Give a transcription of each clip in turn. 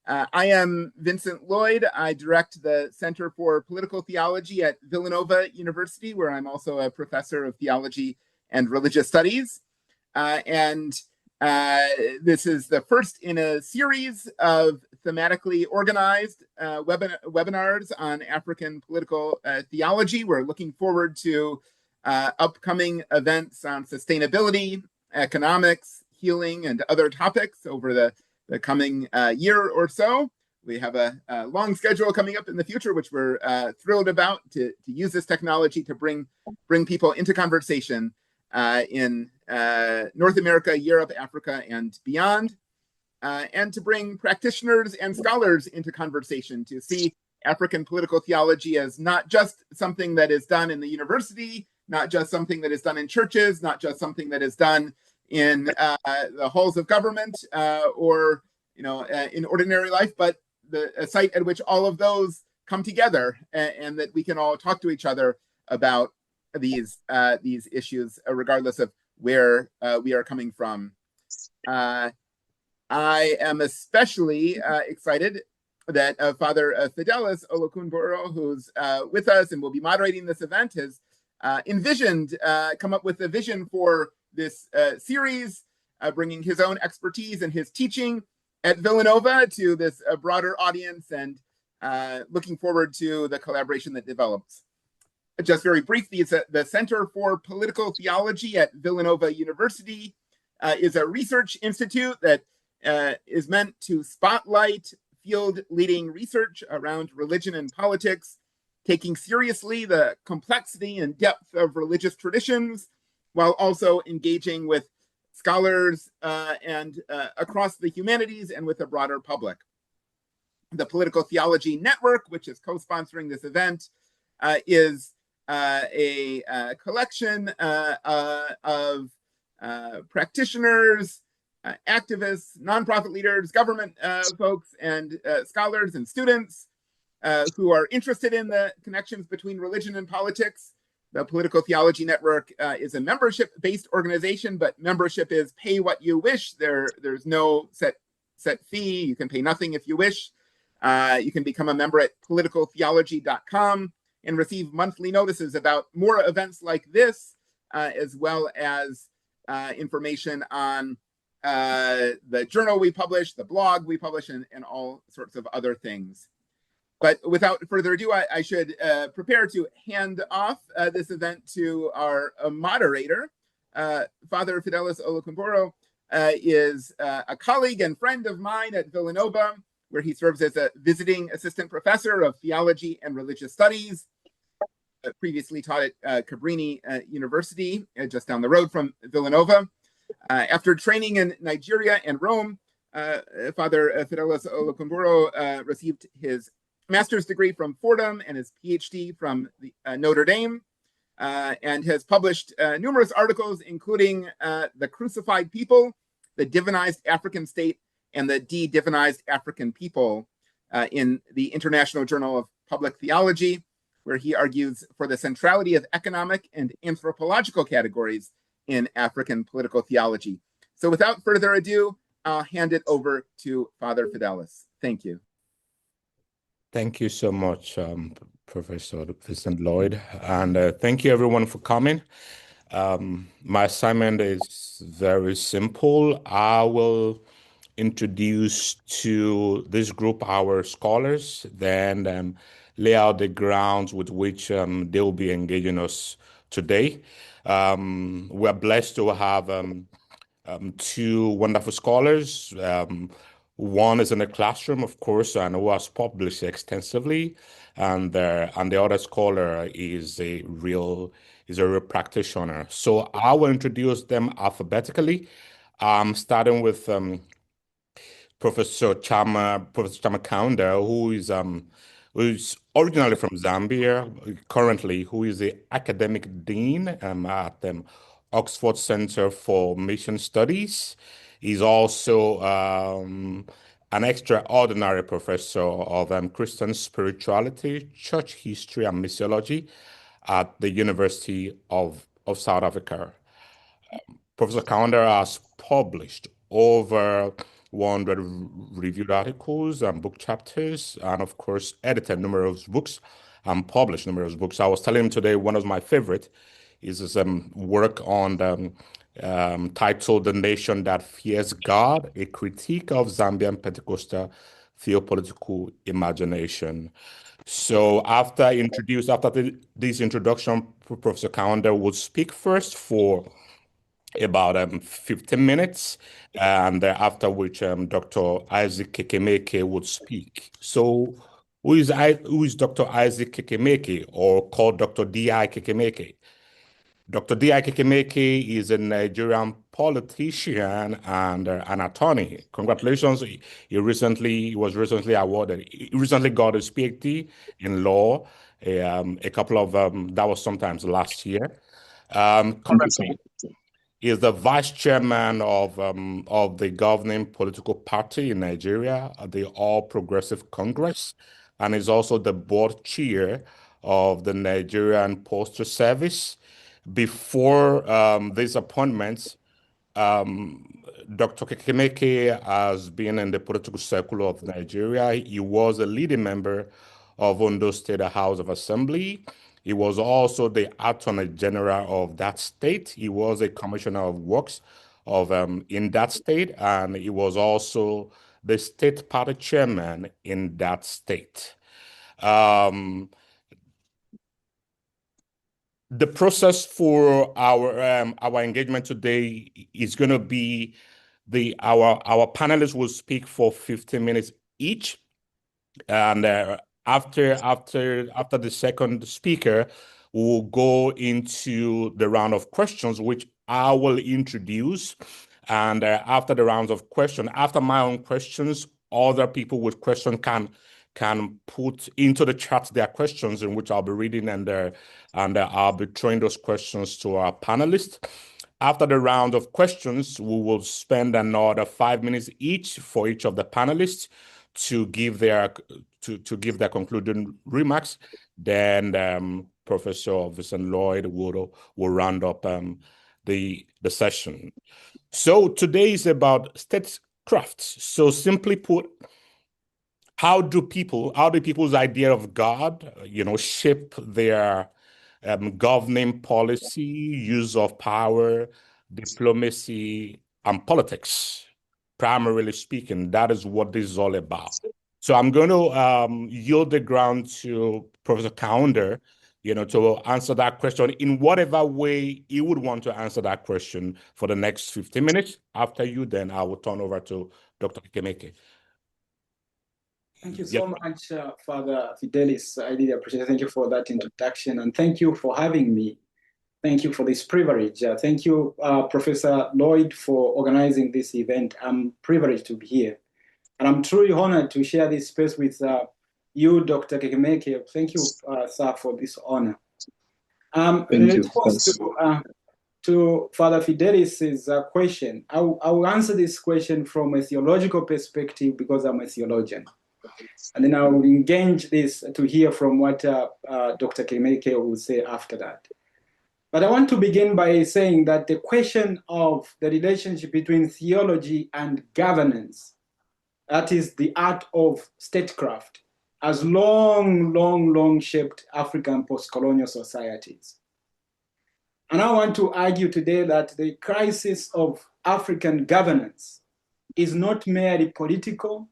I am Vincent Lloyd. I direct the Center for Political Theology at Villanova University, where I'm also a professor of theology and religious studies. This is the first in a series of thematically organized webinars on African political theology. We're looking forward to upcoming events on sustainability, economics, healing, and other topics over the coming year or so. We have a long schedule coming up in the future, which we're thrilled about to use this technology to bring people into conversation in North America, Europe, Africa, and beyond, and to bring practitioners and scholars into conversation to see African political theology as not just something that is done in the university, not just something that is done in churches, not just something that is done in the halls of government or in ordinary life, but a site at which all of those come together, and that we can all talk to each other about these issues, regardless of where we are coming from. I am especially excited that Father Fidelis Olokunboro, who's with us and will be moderating this event, has come up with a vision for this series, bringing his own expertise and his teaching at Villanova to this broader audience, and looking forward to the collaboration that develops. Just very briefly, the Center for Political Theology at Villanova University is a research institute that is meant to spotlight field-leading research around religion and politics, taking seriously the complexity and depth of religious traditions, while also engaging with scholars and across the humanities and with the broader public. The Political Theology Network, which is co-sponsoring this event, is a collection of practitioners, activists, nonprofit leaders, government folks, and scholars and students who are interested in the connections between religion and politics. The Political Theology Network is a membership-based organization, but membership is pay what you wish. There's no set fee. You can pay nothing if you wish. You can become a member at politicaltheology.com and receive monthly notices about more events like this, as well as information on the journal we publish, the blog we publish, and all sorts of other things. But without further ado, I should prepare to hand off this event to our moderator. Father Fidelis Olokunboro is a colleague and friend of mine at Villanova, where he serves as a visiting assistant professor of theology and religious studies. Previously taught at Cabrini University, just down the road from Villanova. After training in Nigeria and Rome, Father Fidelis Olokunboro received his master's degree from Fordham and his PhD from Notre Dame, and has published numerous articles, including The Crucified People, The Divinized African State, and The De-Divinized African People in the International Journal of Public Theology, where he argues for the centrality of economic and anthropological categories in African political theology. So without further ado, I'll hand it over to Father Fidelis. Thank you. Thank you so much, Professor Vincent Lloyd, and thank you everyone for coming. My assignment is very simple. I will introduce to this group our scholars, then lay out the grounds with which they will be engaging us today. We're blessed to have two wonderful scholars. One is in the classroom, of course, and who has published extensively, and the other scholar is a real practitioner. So I will introduce them alphabetically, starting with Professor Chammah Kaunda, who is originally from Zambia, currently who is the academic dean at Oxford Center for Mission Studies. He's also an extraordinary professor of Christian spirituality, church history, and missiology at the University of South Africa. Professor Kaunda has published over 100 reviewed articles and book chapters, and of course, edited numerous books and published numerous books. I was telling him today one of my favorite is his work on the titled "The Nation That Fears God: A Critique of Zambian Pentecostal Theopolitical Imagination." So after this introduction, Professor Kaunda would speak first for about 15 minutes, and after which Dr. Isaac Kekemeke would speak. So who is Dr. Isaac Kekemeke, or called Dr. D.I. Kekemeke? Dr. D.I. Kekemeke is a Nigerian politician and an attorney. Congratulations. He was recently awarded. He recently got his PhD in law, a couple of, that was sometimes last year. Currently, he is the vice chairman of the governing political party in Nigeria, the All Progressive Congress, and is also the board chair of the Nigerian Postal Service. Before these appointments, Dr. Kekemeke has been in the political circle of Nigeria. He was a leading member of Ondo State House of Assembly. He was also the Attorney General of that state. He was a Commissioner of Works in that state, and he was also the state party chairman in that state. The process for our engagement today is going to be our panelists will speak for 15 minutes each, and after the second speaker, we'll go into the round of questions, which I will introduce, and after the rounds of questions, after my own questions, other people with questions can put into the chat their questions, in which I'll be reading, and I'll be throwing those questions to our panelists. After the round of questions, we will spend another 5 minutes each for each of the panelists to give their concluding remarks. Then Professor Vincent Lloyd will round up the session. So today is about statecraft. So simply put, how do people's idea of God, shape their governing policy, use of power, diplomacy, and politics? Primarily speaking, that is what this is all about. So I'm going to yield the ground to Professor Kaunda, to answer that question in whatever way he would want to answer that question for the next 15 minutes. After you, then I will turn over to Dr. Kekemeke. Thank you so much, Father Fidelis. I really appreciate it. Thank you for that introduction, and thank you for having me. Thank you for this privilege. Thank you, Professor Lloyd, for organizing this event. I'm privileged to be here, and I'm truly honored to share this space with you, Dr. Kekemeke. Thank you, sir, for this honor. In response to Father Fidelis's question, I will answer this question from a theological perspective because I'm a theologian. And then I will engage this to hear from what Dr. Kekemeke will say after that. But I want to begin by saying that the question of the relationship between theology and governance, that is the art of statecraft, has long shaped African post-colonial societies. And I want to argue today that the crisis of African governance is not merely political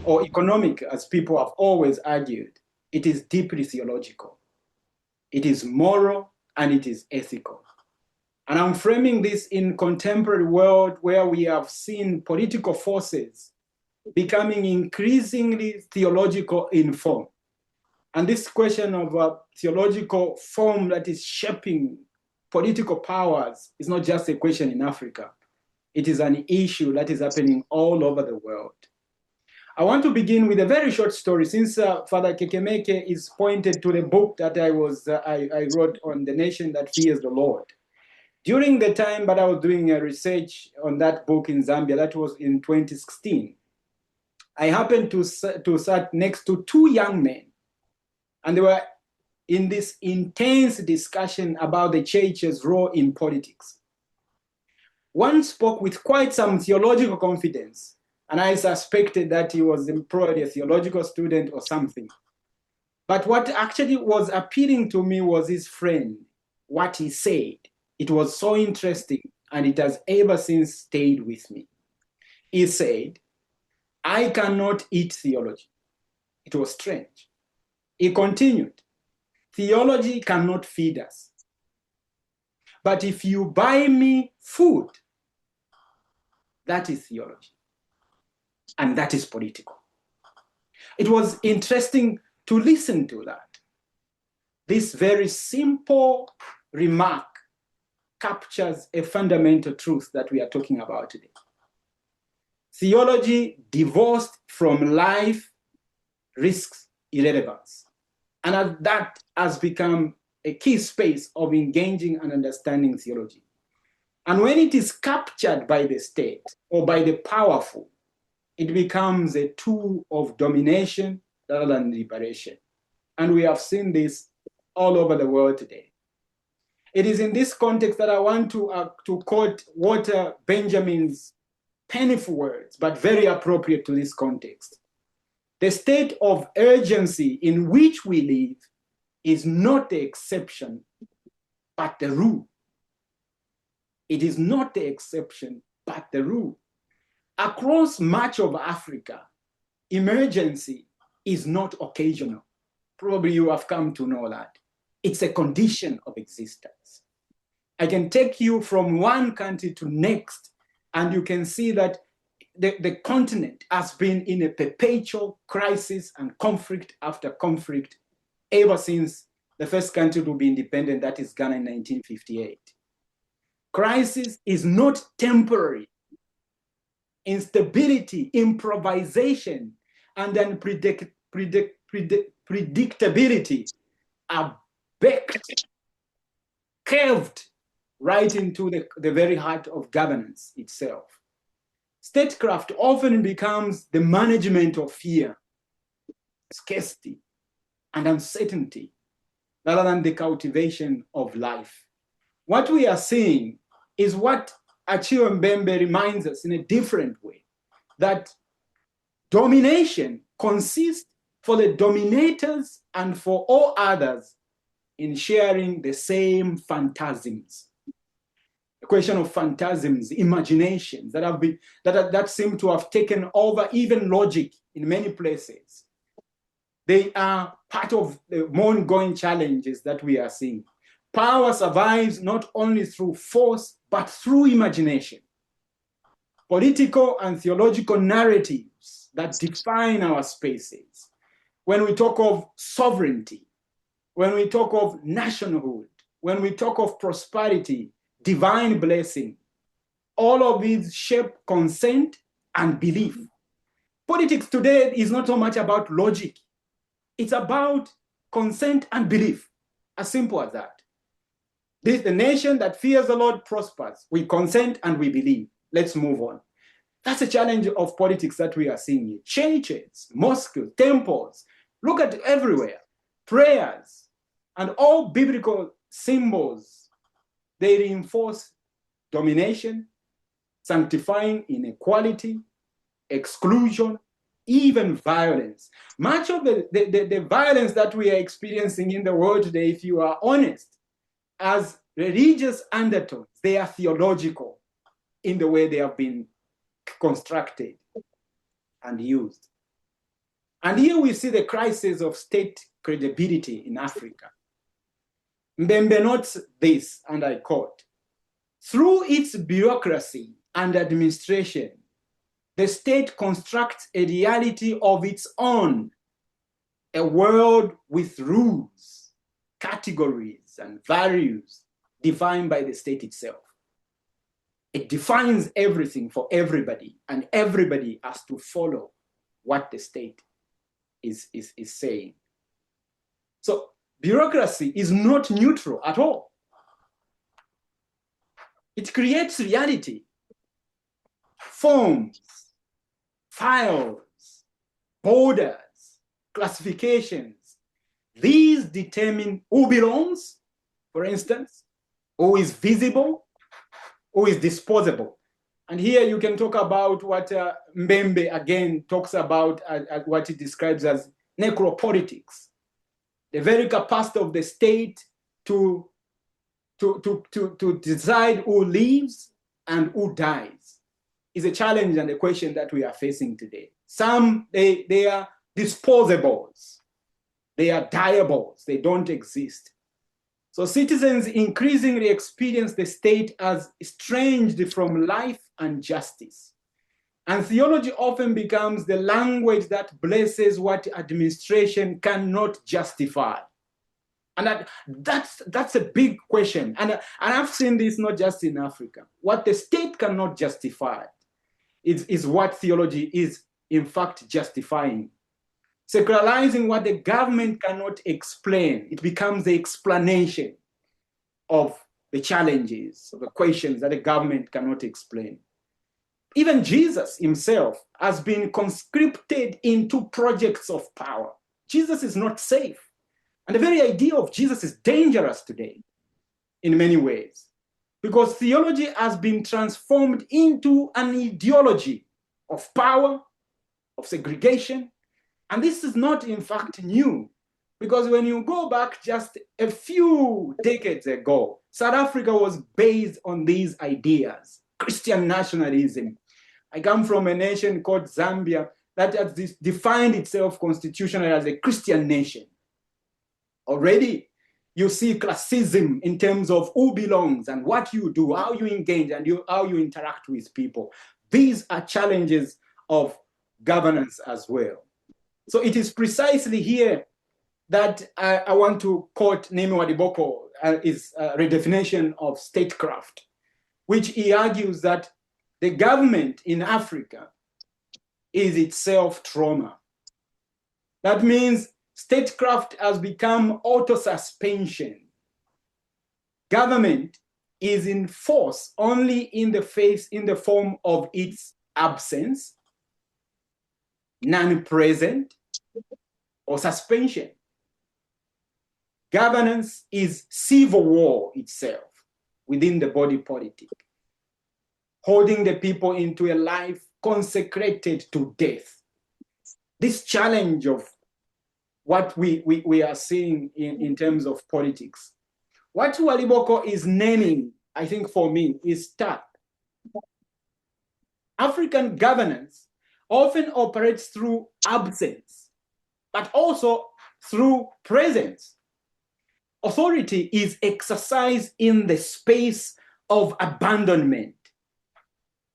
or economic, as people have always argued. It is deeply theological. It is moral and it is ethical. And I'm framing this in contemporary world where we have seen political forces becoming increasingly theological in form. And this question of a theological form that is shaping political powers is not just a question in Africa. It is an issue that is happening all over the world. I want to begin with a very short story, since Father Kekemeke is pointed to the book that I wrote on the nation that fears the Lord. During the time that I was doing a research on that book in Zambia, that was in 2016, I happened to sit next to two young men, and they were in this intense discussion about the church's role in politics. one spoke with quite some theological confidence, and I suspected that he was probably a theological student or something. But what actually was appealing to me was his friend, what he said. It was so interesting, and it has ever since stayed with me. He said, I cannot eat theology. It was strange. He continued, theology cannot feed us. But if you buy me food, that is theology. And that is political. It was interesting to listen to that. This very simple remark captures a fundamental truth that we are talking about today. Theology divorced from life risks irrelevance. And that has become a key space of engaging and understanding theology. And when it is captured by the state or by the powerful, it becomes a tool of domination rather than liberation. And we have seen this all over the world today. It is in this context that I want to quote Walter Benjamin's painful words, but very appropriate to this context. The state of urgency in which we live is not the exception, but the rule. It is not the exception, but the rule. Across much of Africa, emergency is not occasional. Probably you have come to know that. It's a condition of existence. I can take you from one country to next, and you can see that the continent has been in a perpetual crisis and conflict after conflict ever since the first country to be independent, that is Ghana in 1958. Crisis is not temporary. Instability, improvisation, and then predictability are baked, carved right into the very heart of governance itself. Statecraft often becomes the management of fear, scarcity, and uncertainty, rather than the cultivation of life. What we are seeing is what Achille Mbembe reminds us in a different way, that domination consists for the dominators and for all others in sharing the same phantasms. The question of phantasms, imaginations that seem to have taken over even logic in many places. They are part of the ongoing challenges that we are seeing. Power survives not only through force, but through imagination. Political and theological narratives that define our spaces. When we talk of sovereignty, when we talk of nationhood, when we talk of prosperity, divine blessing, all of these shape consent and belief. Politics today is not so much about logic. It's about consent and belief, as simple as that. The nation that fears the Lord prospers. We consent and we believe. Let's move on. That's a challenge of politics that we are seeing here. Churches, mosques, temples, look at everywhere. Prayers and all biblical symbols, they reinforce domination, sanctifying inequality, exclusion, even violence. Much of the violence that we are experiencing in the world today, if you are honest, as religious undertones, they are theological in the way they have been constructed and used. And here we see the crisis of state credibility in Africa. Mbembe notes this, and I quote, "Through its bureaucracy and administration, the state constructs a reality of its own, a world with rules, categories, and values defined by the state itself. It defines everything for everybody, and everybody has to follow what the state is saying." So bureaucracy is not neutral at all. It creates reality, forms, files, borders, classifications. These determine who belongs, for instance, who is visible, who is disposable. And here you can talk about what Mbembe again talks about, what he describes as necropolitics, the very capacity of the state to decide who lives and who dies is a challenge and a question that we are facing today. Some, they are disposables. They are diables. They don't exist. So citizens increasingly experience the state as estranged from life and justice. And theology often becomes the language that blesses what administration cannot justify. And that's a big question. And I've seen this not just in Africa. What the state cannot justify is what theology is, in fact, justifying. Secularizing what the government cannot explain, it becomes the explanation of the challenges, of the questions that the government cannot explain. Even Jesus himself has been conscripted into projects of power. Jesus is not safe. And the very idea of Jesus is dangerous today in many ways, because theology has been transformed into an ideology of power, of segregation. And this is not, in fact, new, because when you go back just a few decades ago, South Africa was based on these ideas, Christian nationalism. I come from a nation called Zambia that has defined itself constitutionally as a Christian nation. Already, you see classism in terms of who belongs and what you do, how you engage, and how you interact with people. These are challenges of governance as well. So it is precisely here that I want to quote Nemi Wadiboko, his redefinition of statecraft, which he argues that the government in Africa is itself trauma. That means statecraft has become auto-suspension. Government is in force only in the form of its absence, non-present, or suspension. Governance is civil war itself within the body politic, holding the people into a life consecrated to death. This challenge of what we are seeing in terms of politics. What Waliboko is naming, I think for me, is stark. African governance often operates through absence, but also through presence. Authority is exercised in the space of abandonment,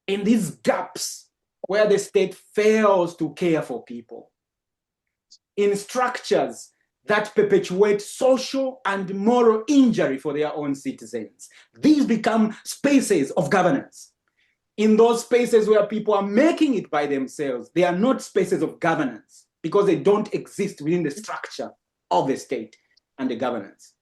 in these gaps where the state fails to care for people, in structures that perpetuate social and moral injury for their own citizens. These become spaces of governance. In those spaces where people are making it by themselves, they are not spaces of governance because they don't exist within the structure of the state and the governance.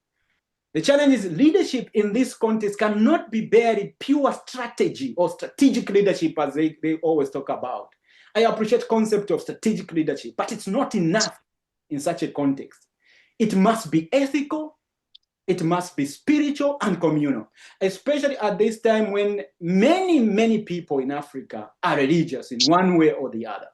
The challenge is leadership in this context cannot be barely pure strategy or strategic leadership as they always talk about. I appreciate the concept of strategic leadership, but it's not enough in such a context. It must be ethical, it must be spiritual and communal, especially at this time when many people in Africa are religious in one way or the other.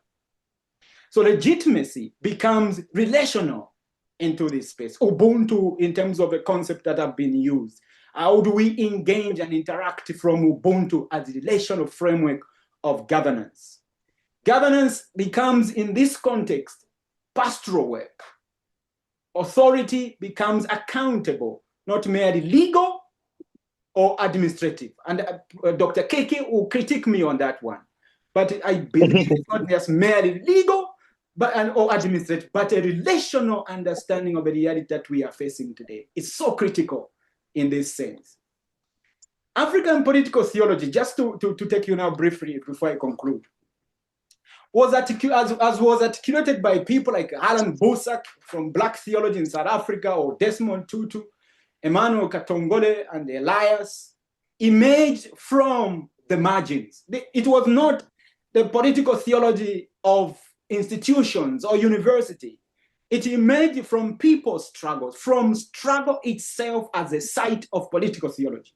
So legitimacy becomes relational into this space. Ubuntu, in terms of the concept that have been used. How do we engage and interact from Ubuntu as a relational framework of governance? Governance becomes, in this context, pastoral work. Authority becomes accountable, not merely legal or administrative. And Dr. Keke will critique me on that one. But I believe it's not just merely legal or administrative, but a relational understanding of the reality that we are facing today. It's so critical in this sense. African political theology, just to take you now briefly before I conclude, was articulated by people like Alan Bosak from Black Theology in South Africa, or Desmond Tutu, Emmanuel Katongole, and Elias, emerged from the margins. It was not the political theology of institutions or university. It emerged from people's struggles, from struggle itself as a site of political theology.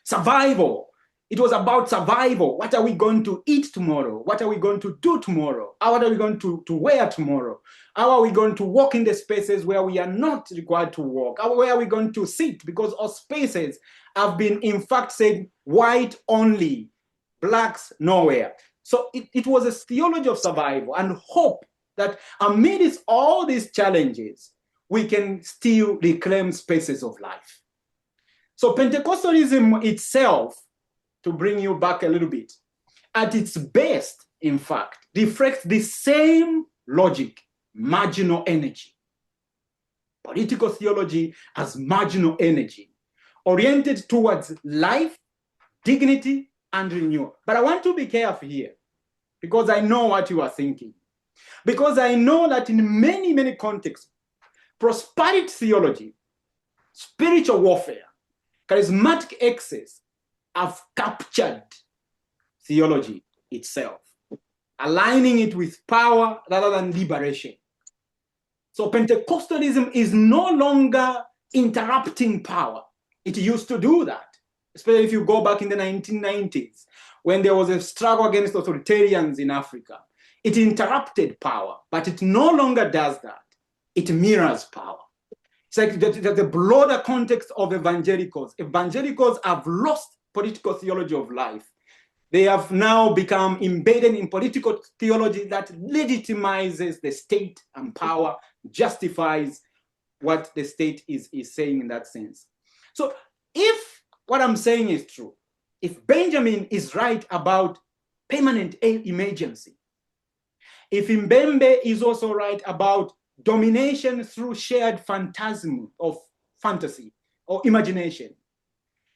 Survival It was about survival. What are we going to eat tomorrow? What are we going to do tomorrow? What are we going to wear tomorrow? How are we going to walk in the spaces where we are not required to walk? Where are we going to sit? Because our spaces have been, in fact, said white only, blacks nowhere. So it was a theology of survival and hope that amidst all these challenges, we can still reclaim spaces of life. So Pentecostalism itself, to bring you back a little bit, at its best, in fact, reflects the same logic, marginal energy. Political theology as marginal energy, oriented towards life, dignity, and renewal. But I want to be careful here, because I know what you are thinking. Because I know that in many, many contexts, prosperity theology, spiritual warfare, charismatic excess have captured theology itself, aligning it with power rather than liberation. So Pentecostalism is no longer interrupting power. It used to do that, especially if you go back in the 1990s, when there was a struggle against authoritarians in Africa. It interrupted power, but it no longer does that. It mirrors power. It's like the broader context of evangelicals. Evangelicals have lost political theology of life. They have now become embedded in political theology that legitimizes the state and power, justifies what the state is saying in that sense. So if what I'm saying is true, if Benjamin is right about permanent emergency, if Mbembe is also right about domination through shared phantasm of fantasy or imagination,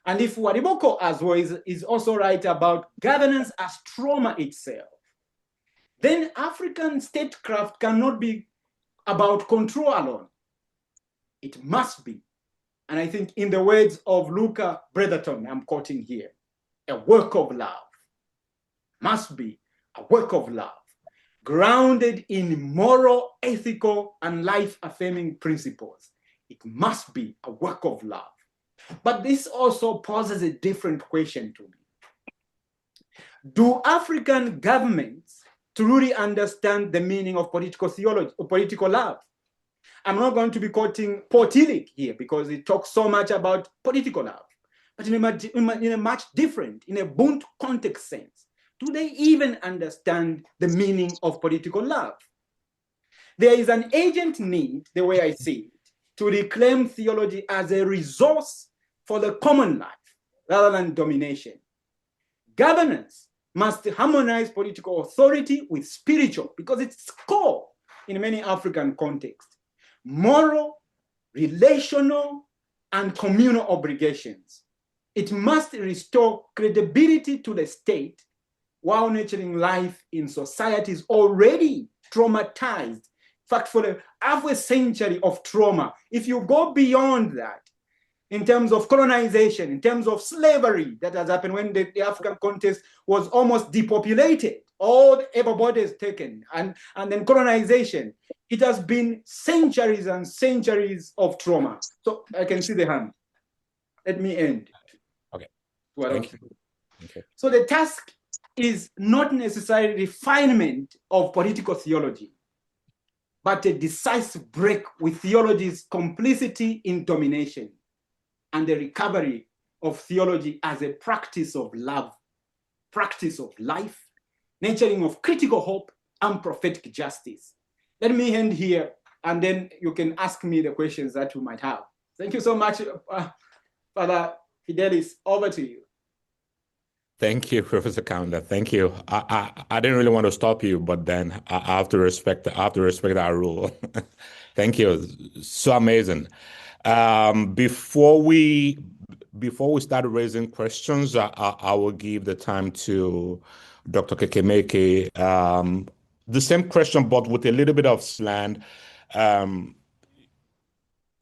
and if Wariboko as well is also right about governance as trauma itself, then African statecraft cannot be about control alone. It must be, and I think in the words of Luca Bretherton, I'm quoting here, a work of love. Must be a work of love, grounded in moral, ethical, and life-affirming principles. It must be a work of love. But this also poses a different question to me. Do African governments truly understand the meaning of political theology or political love? I'm not going to be quoting Paul Tillich here because he talks so much about political love, but in a much different, in a Ubuntu context sense. Do they even understand the meaning of political love? There is an urgent need, the way I see it, to reclaim theology as a resource for the common life rather than domination. Governance must harmonize political authority with spiritual, because it's core in many African contexts. Moral, relational, and communal obligations. It must restore credibility to the state while nurturing life in societies already traumatized. In fact, for half a century of trauma, if you go beyond that, in terms of colonization, in terms of slavery that has happened when the African context was almost depopulated, all the able bodies taken, and then colonization, it has been centuries and centuries of trauma. So I can see the hand. Let me end. Okay. Thank you. Okay. So the task is not necessarily refinement of political theology, but a decisive break with theology's complicity in domination and the recovery of theology as a practice of love, practice of life, nurturing of critical hope and prophetic justice. Let me end here, and then you can ask me the questions that you might have. Thank you so much, Father Fidelis. Over to you. Thank you, Professor Kaunda. Thank you. I didn't really want to stop you, but then I have to respect our rule. Thank you. So amazing. Before we start raising questions, I will give the time to Dr. Kekemeke. The same question, but with a little bit of slant.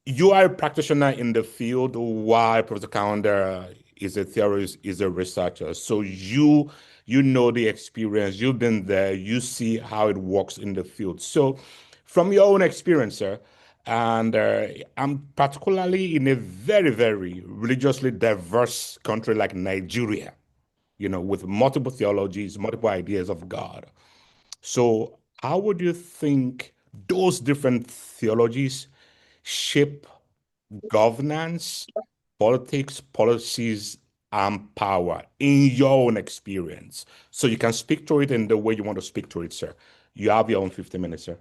You are a practitioner in the field, while Professor Kaunda is a theorist, is a researcher. So you know the experience, you've been there, you see how it works in the field. So from your own experience, sir, and I'm particularly in a very, very religiously diverse country like Nigeria. with multiple theologies, multiple ideas of God. So how would you think those different theologies shape governance, politics, policies, and power in your own experience? So you can speak to it in the way you want to speak to it, sir. You have your own 50 minutes, sir.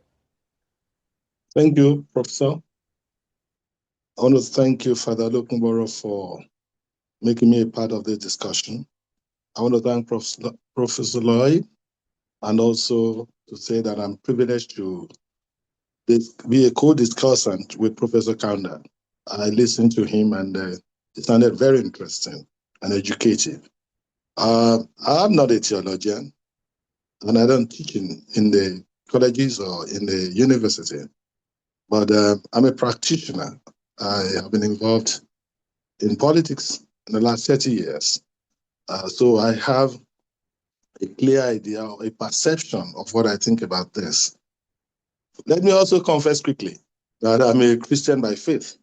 Thank you, Professor. I want to thank you, Father Lokunboro, for making me a part of this discussion. I want to thank Professor Lloyd, and also to say that I'm privileged to be a co-discussant with Professor Kaunda. I listened to him, and it sounded very interesting and educative. I'm not a theologian, and I don't teach in the colleges or in the university, but I'm a practitioner. I have been involved in politics in the last 30 years. So I have a clear idea or a perception of what I think about this. Let me also confess quickly that I'm a Christian by faith.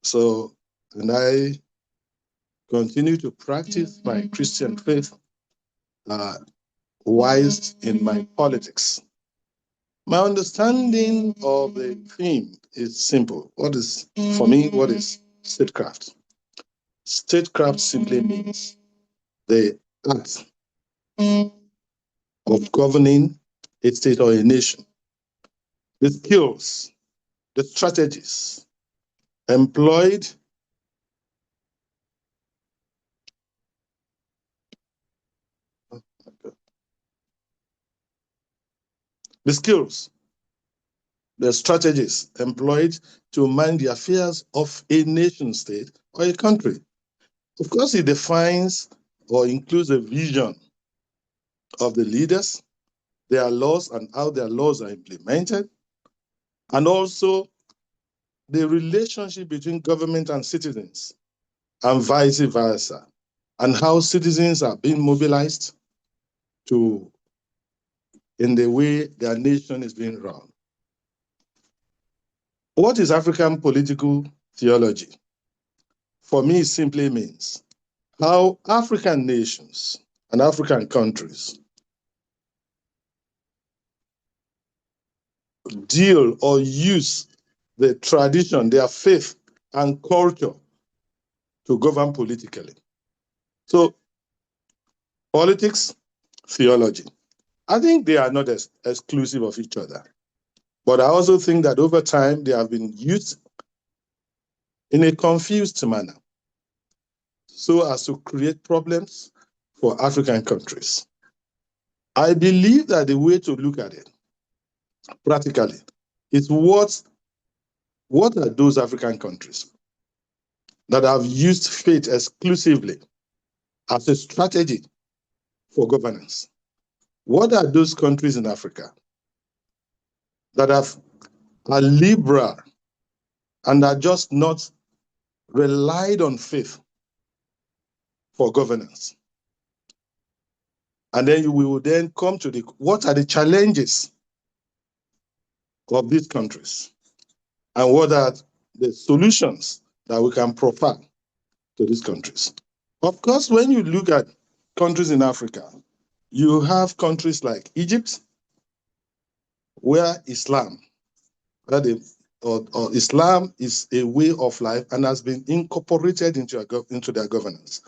So, and I continue to practice my Christian faith wise in my politics. My understanding of the theme is simple. For me, what is statecraft? Statecraft simply means the act of governing a state or a nation. The skills, the strategies employed the strategies employed to mind the affairs of a nation state or a country. Of course, it defines or includes a vision of the leaders, their laws and how their laws are implemented, and also the relationship between government and citizens, and vice versa, and how citizens are being mobilized in the way their nation is being run. What is African political theology? For me, it simply means how African nations and African countries deal or use the tradition, their faith and culture to govern politically. So, politics, theology. I think they are not exclusive of each other. But I also think that over time, they have been used in a confused manner so as to create problems for African countries. I believe that the way to look at it practically is what are those African countries that have used faith exclusively as a strategy for governance? What are those countries in Africa that are liberal and are just not relied on faith for governance? And then we will then come to what are the challenges of these countries, and what are the solutions that we can proffer to these countries? Of course, when you look at countries in Africa, you have countries like Egypt, where Islam, or Islam is a way of life and has been incorporated into their governance.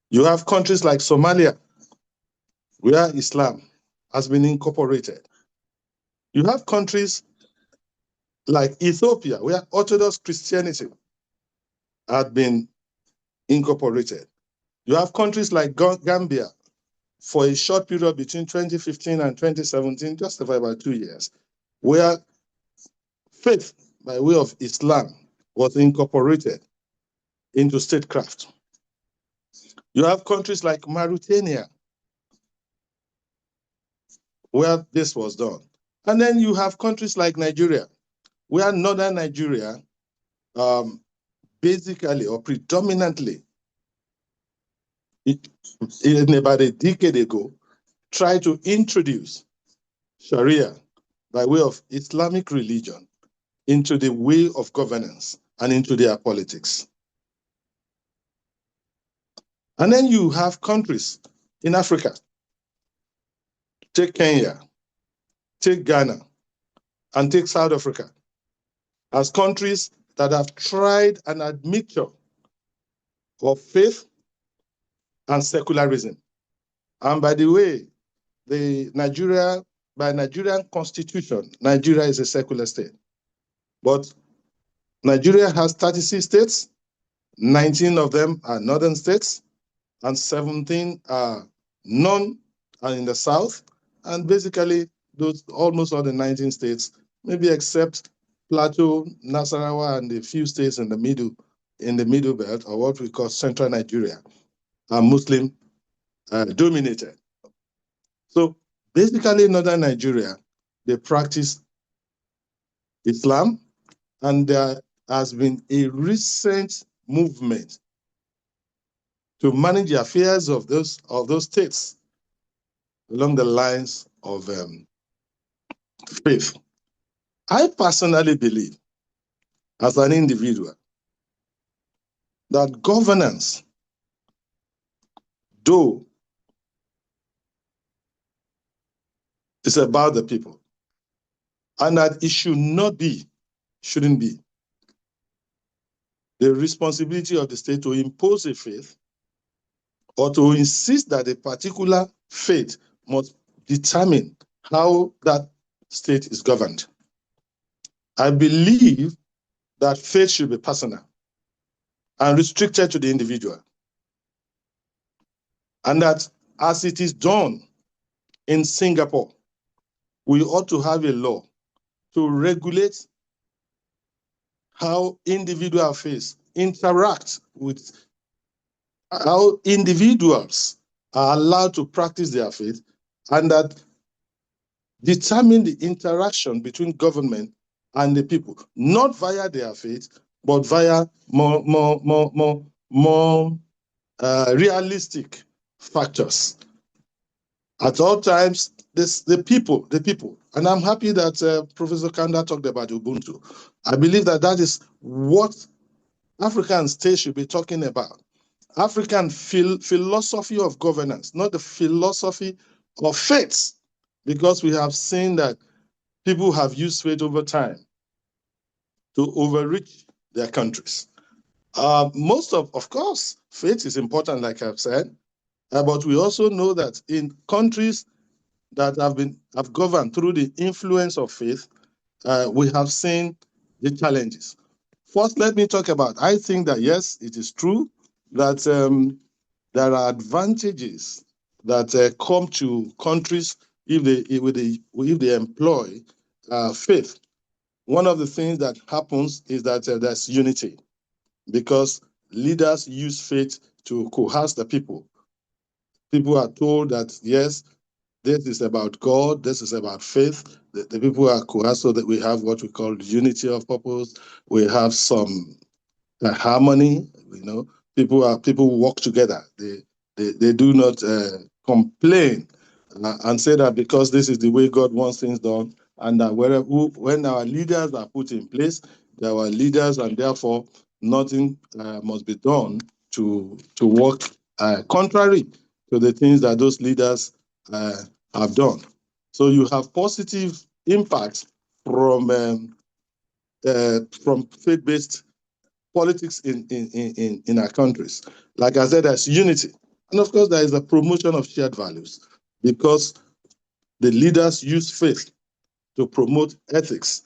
You have countries like Somalia, where Islam has been incorporated. You have countries like Ethiopia, where Orthodox Christianity had been incorporated. You have countries like Gambia, for a short period between 2015 and 2017, just about 2 years, where faith by way of Islam was incorporated into statecraft. You have countries like Mauritania, where this was done. And then you have countries like Nigeria, where northern Nigeria basically or predominantly, in about a decade ago, tried to introduce Sharia by way of Islamic religion into the way of governance and into their politics. And then you have countries in Africa. Take Kenya, take Ghana, and take South Africa as countries that have tried an admixture of faith and secularism. And by the way, by Nigerian constitution, Nigeria is a secular state. But Nigeria has 36 states, 19 of them are northern states, and 17 are in the south. And basically, almost all the 19 states, maybe except Plateau, Nasarawa, and a few states in the middle belt, or what we call central Nigeria, are Muslim dominated. So basically, in northern Nigeria, they practice Islam, and there has been a recent movement to manage the affairs of those states along the lines of faith. I personally believe, as an individual, that governance, though, is about the people, and that it shouldn't be the responsibility of the state to impose a faith or to insist that a particular faith must determine how that state is governed. I believe that faith should be personal and restricted to the individual. And that as it is done in Singapore, we ought to have a law to regulate how individual faiths interact with how individuals are allowed to practice their faith, and that determine the interaction between government and the people, not via their faith, but via more realistic factors. At all times, the people, and I'm happy that Professor Kaunda talked about Ubuntu. I believe that is what African states should be talking about. African philosophy of governance, not the philosophy of faith, because we have seen that people have used faith over time to overreach their countries. Of course, faith is important, like I've said, but we also know that in countries that have governed through the influence of faith, we have seen the challenges. First, let me talk about, I think that yes, it is true that there are advantages that come to countries if they employ faith. One of the things that happens is that there's unity, because leaders use faith to coerce the people. People are told that, yes, this is about God, this is about faith. The people are coerced so that we have what we call unity of purpose. We have some harmony, people work together. They do not complain and say that because this is the way God wants things done, and that when our leaders are put in place, they are our leaders, and therefore nothing must be done to work contrary to the things that those leaders have done. So you have positive impacts from faith-based politics in our countries. Like I said, there's unity. And of course, there is a promotion of shared values, because the leaders use faith to promote ethics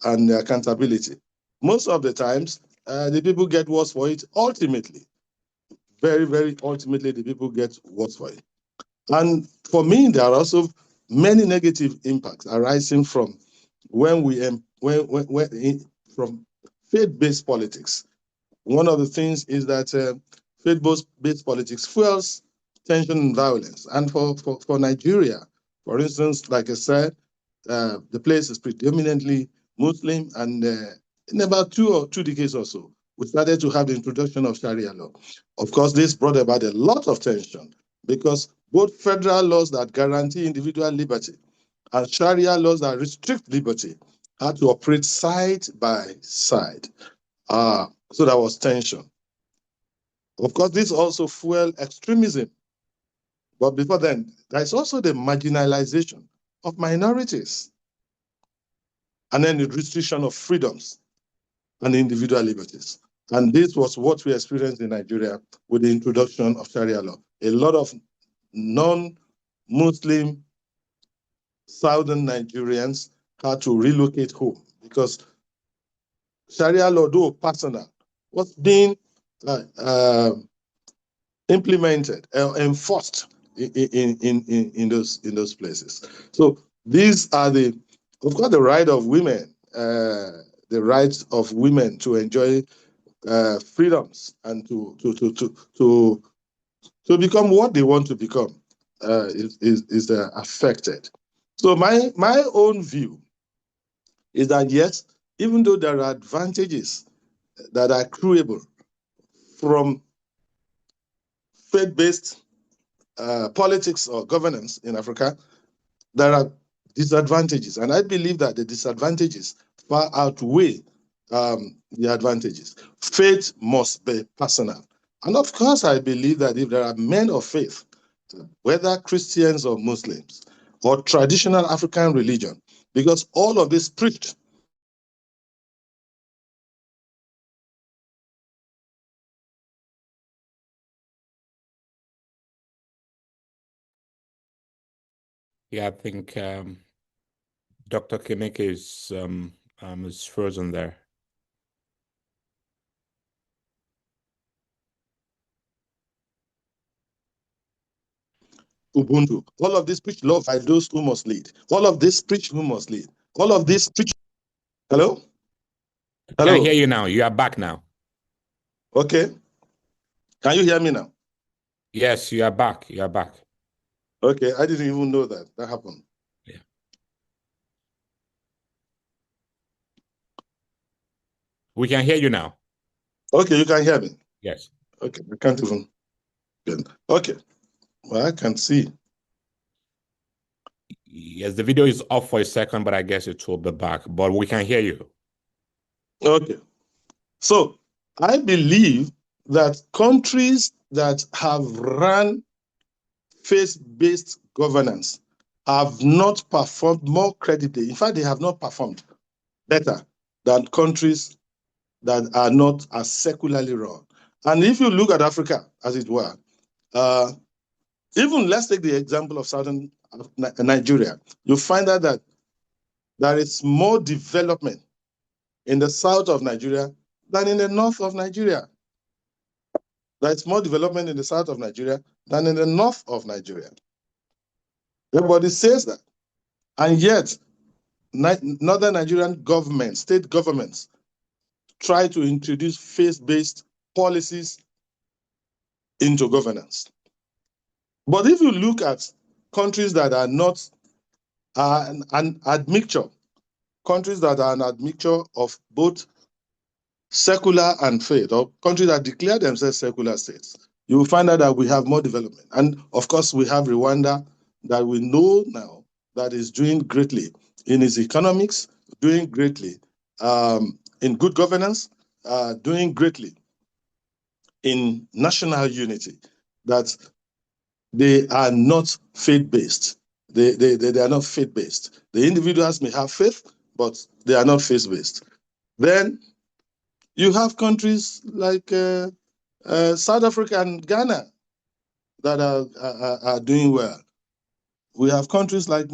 and accountability. Most of the times, the people get worse for it ultimately. Very, very ultimately, the people get worse for it. And for me, there are also many negative impacts arising from from faith-based politics. One of the things is that faith-based politics fuels tension and violence. And for Nigeria, for instance, like I said, the place is predominantly Muslim, and in about two decades or so, we started to have the introduction of Sharia law. Of course, this brought about a lot of tension, because both federal laws that guarantee individual liberty and Sharia laws that restrict liberty had to operate side by side. So there was tension. Of course, this also fueled extremism But before then, there's also the marginalization of minorities, and then the restriction of freedoms and individual liberties. And this was what we experienced in Nigeria with the introduction of Sharia law. A lot of non-Muslim southern Nigerians had to relocate home because Sharia law, though personal, was being implemented, enforced in those places. So these are of course, the right of women, the rights of women to enjoy freedoms and to become what they want to become is affected. So my own view is that yes, even though there are advantages that are accruable from faith-based politics or governance in Africa, there are disadvantages. And I believe that the disadvantages far outweigh the advantages. Faith must be personal. And of course, I believe that if there are men of faith, whether Christians or Muslims, or traditional African religion, because all of this preached Yeah, I think Dr. Kekemeke is frozen there. Ubuntu. All of this preach love by those who must lead. All of this preach who must lead. All of this preach. Hello? Hello? I hear you now. You are back now. Okay. Can you hear me now? Yes, you are back. You are back. Okay, I didn't even know that happened. Yeah. We can hear you now. Okay, you can hear me. Yes. Okay, I can't even. Okay, well, I can see. Yes, the video is off for a second, but I guess it will be back. But we can hear you. Okay, so I believe that countries that have run faith-based governance have not performed more credibly. In fact, they have not performed better than countries that are not as secularly run. And if you look at Africa, as it were, even let's take the example of southern Nigeria, you find out that there is more development in the south of Nigeria than in the north of Nigeria. There is more development in the south of Nigeria than in the north of Nigeria. Everybody says that. And yet, northern Nigerian governments, state governments, try to introduce faith-based policies into governance. But if you look at countries that are not an admixture, countries that are an admixture of both secular and faith, or countries that declare themselves secular states, you will find out that we have more development. And of course, we have Rwanda that we know now that is doing greatly in its economics, doing greatly in good governance, doing greatly in national unity, that they are not faith-based. They are not faith-based. The individuals may have faith, but they are not faith-based. Then you have countries like South Africa and Ghana that are doing well. We have countries like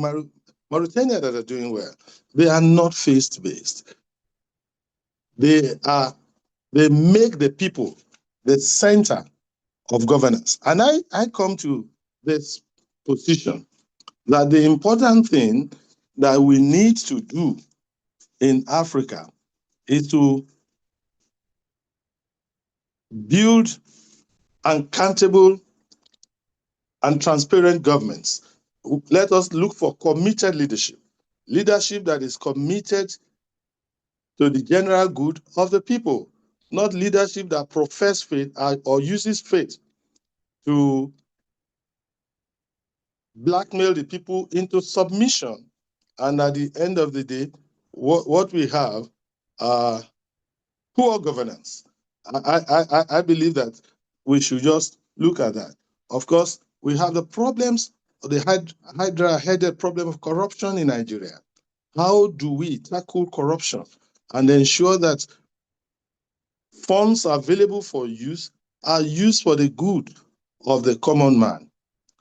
Mauritania that are doing well. They are not faith-based. They make the people the center of governance. And I come to this position that the important thing that we need to do in Africa is to build accountable and transparent governments. Let us look for committed leadership, leadership that is committed to the general good of the people, not leadership that professes faith or uses faith to blackmail the people into submission. And at the end of the day, what we have are poor governance. I believe that we should just look at that. Of course, We have the problems, the Hydra-headed problem of corruption in Nigeria. How do we tackle corruption and ensure that funds available for use are used for the good of the common man?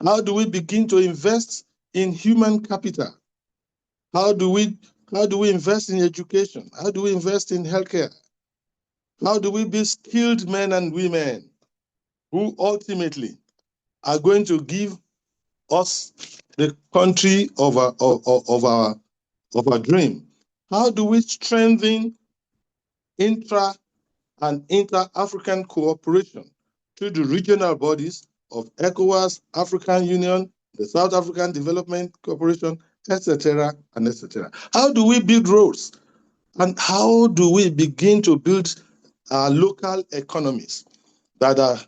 How do we begin to invest in human capital? How do we invest in education? How do we invest in healthcare? How do we be skilled men and women who ultimately are going to give us the country of our dream? How do we strengthen intra and inter-African cooperation through the regional bodies of ECOWAS, African Union, the South African Development Corporation, etc., and etc.? How do we build roads? And how do we begin to build our local economies that are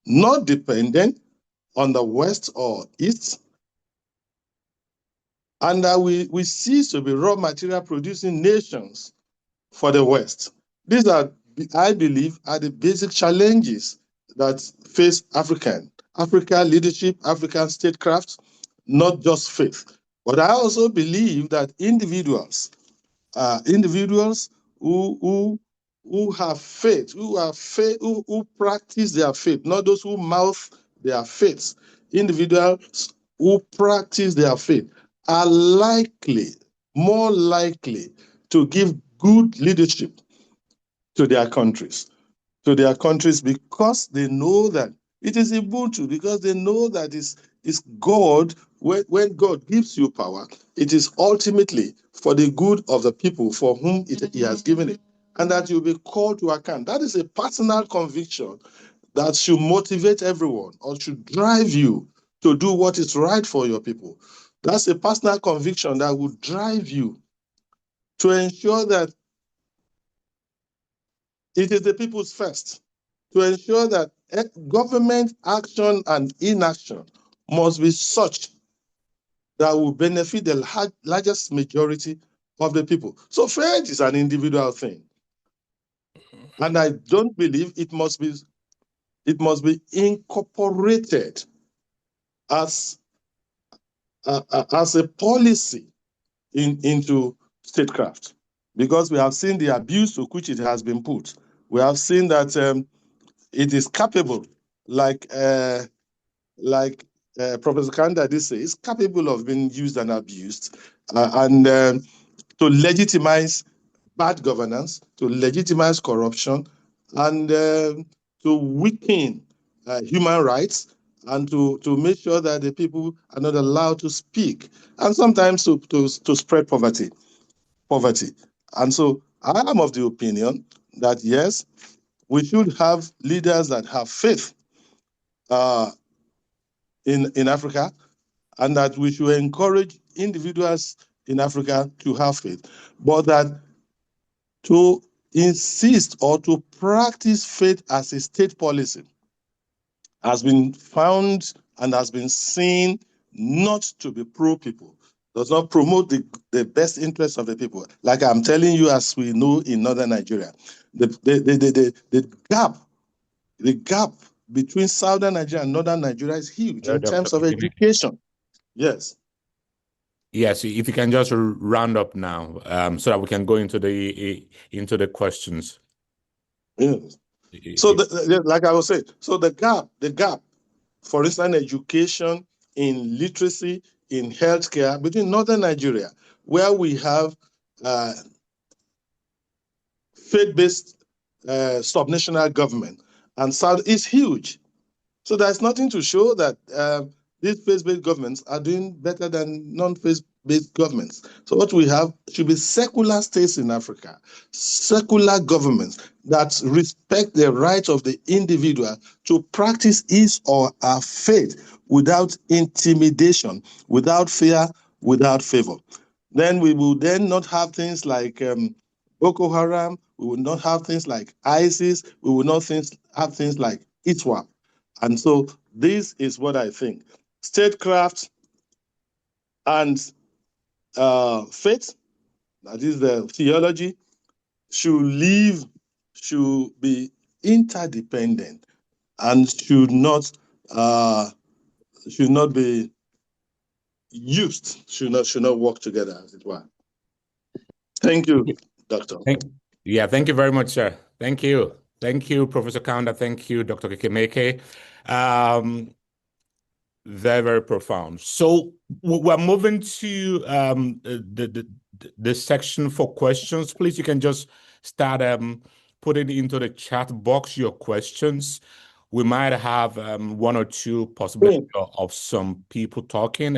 not dependent on the West or East, and that we cease to be raw material producing nations for the West? These are, I believe, are the basic challenges that face Africa leadership, African statecraft, not just faith. But I also believe that individuals who have faith, who practice their faith, not those who mouth their faith, individuals who practice their faith are more likely to give good leadership to their countries, because they know that it is Ubuntu, because they know that it's God. When God gives you power, it is ultimately for the good of the people for whom He has given it, and that you'll be called to account. That is a personal conviction that should motivate everyone or should drive you to do what is right for your people. That's a personal conviction that will drive you to ensure that it is the people's first, to ensure that government action and inaction must be such that will benefit the largest majority of the people. So faith is an individual thing. And I don't believe it must be incorporated as a policy into statecraft, because we have seen the abuse to which it has been put. We have seen that it is capable, like Professor Kaunda did say, is capable of being used and abused, and to legitimize bad governance, to legitimize corruption, and to weaken human rights, and to make sure that the people are not allowed to speak, and sometimes to spread poverty. And so I am of the opinion that, yes, we should have leaders that have faith in Africa, and that we should encourage individuals in Africa to have faith, but that to insist or to practice faith as a state policy has been found and has been seen not to be pro-people, does not promote the best interests of the people. Like I'm telling you, as we know in northern Nigeria, the gap between southern Nigeria and northern Nigeria is huge in terms of education. Yes. Yes, if you can just round up now, so that we can go into the questions. Yes. So, like I was saying, so the gap, for instance, education, in literacy, in healthcare between northern Nigeria, where we have faith-based subnational government, and south, is huge. So there's nothing to show that these faith-based governments are doing better than non-faith-based governments. So what we have should be secular states in Africa, secular governments that respect the rights of the individual to practice his or her faith without intimidation, without fear, without favor. Then we will then not have things like Boko Haram. We will not have things like ISIS. We will not have things like ISWAP. And so this is what I think. Statecraft and faith, that is the theology, should be interdependent and should not should not be used, should not work together, as it were. Thank you, Doctor. Thank you very much, sir. Thank you. Thank you, Professor Kaunda. Thank you, Dr. Kekemeke. Very, very profound. So we're moving to the section for questions. Please, you can just start putting into the chat box your questions. We might have one or two possibilities of some people talking.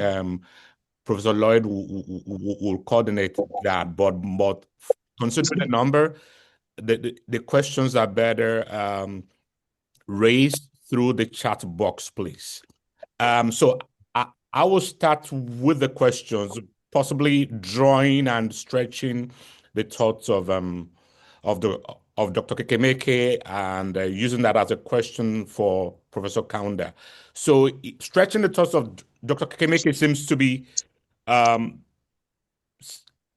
Professor Lloyd will coordinate that, but considering the number, the questions are better raised through the chat box, please. So I will start with the questions, possibly drawing and stretching the thoughts of Dr. Kekemeke and using that as a question for Professor Kaunda. So stretching the thoughts of Dr. Kekemeke seems to be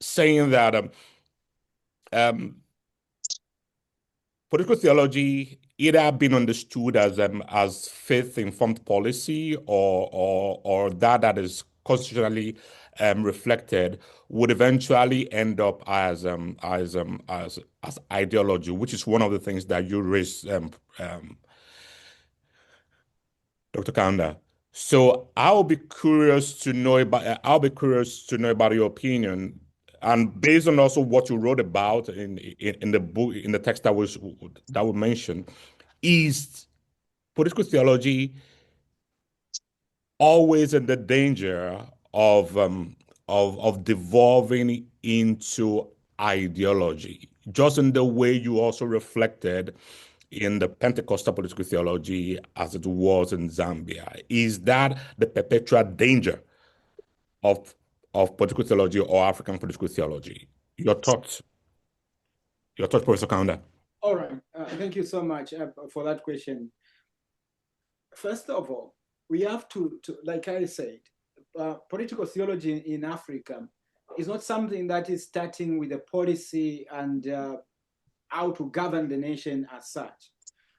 saying that political theology either been understood as faith-informed policy or that is constitutionally reflected would eventually end up as ideology, which is one of the things that you raised, Dr. Kaunda. So I'll be curious to know about your opinion. And based on also what you wrote about in the book, in the text that we mentioned, is political theology always in the danger of devolving into ideology, just in the way you also reflected in the Pentecostal political theology as it was in Zambia? Is that the perpetual danger of political theology or African political theology? Your thoughts, Professor Kaunda. All right. Thank you so much for that question. First of all, we have to like I said, political theology in Africa is not something that is starting with a policy and how to govern the nation as such.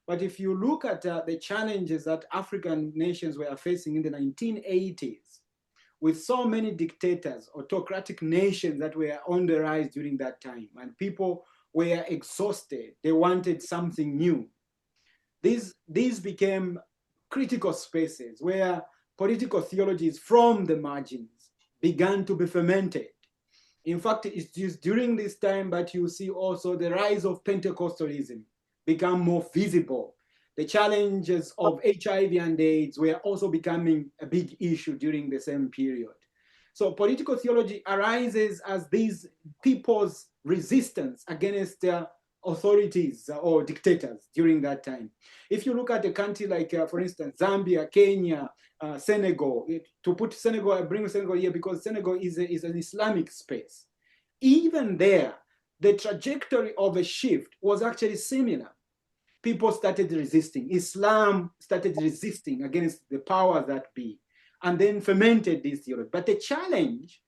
But if you look at the challenges that African nations were facing in the 1980s, with so many dictators, autocratic nations that were on the rise during that time, and people were exhausted, they wanted something new. These became critical spaces where political theologies from the margins began to be fermented. In fact, it's just during this time that you see also the rise of Pentecostalism become more visible. The challenges of HIV and AIDS were also becoming a big issue during the same period. So political theology arises as these people's resistance against authorities or dictators during that time. If you look at a country like, for instance, Zambia, Kenya, Senegal, to put Senegal, I bring Senegal here because Senegal is an Islamic space. Even there, the trajectory of a shift was actually similar. People started resisting. Islam started resisting against the power that be, and then fermented this theology. But the challenge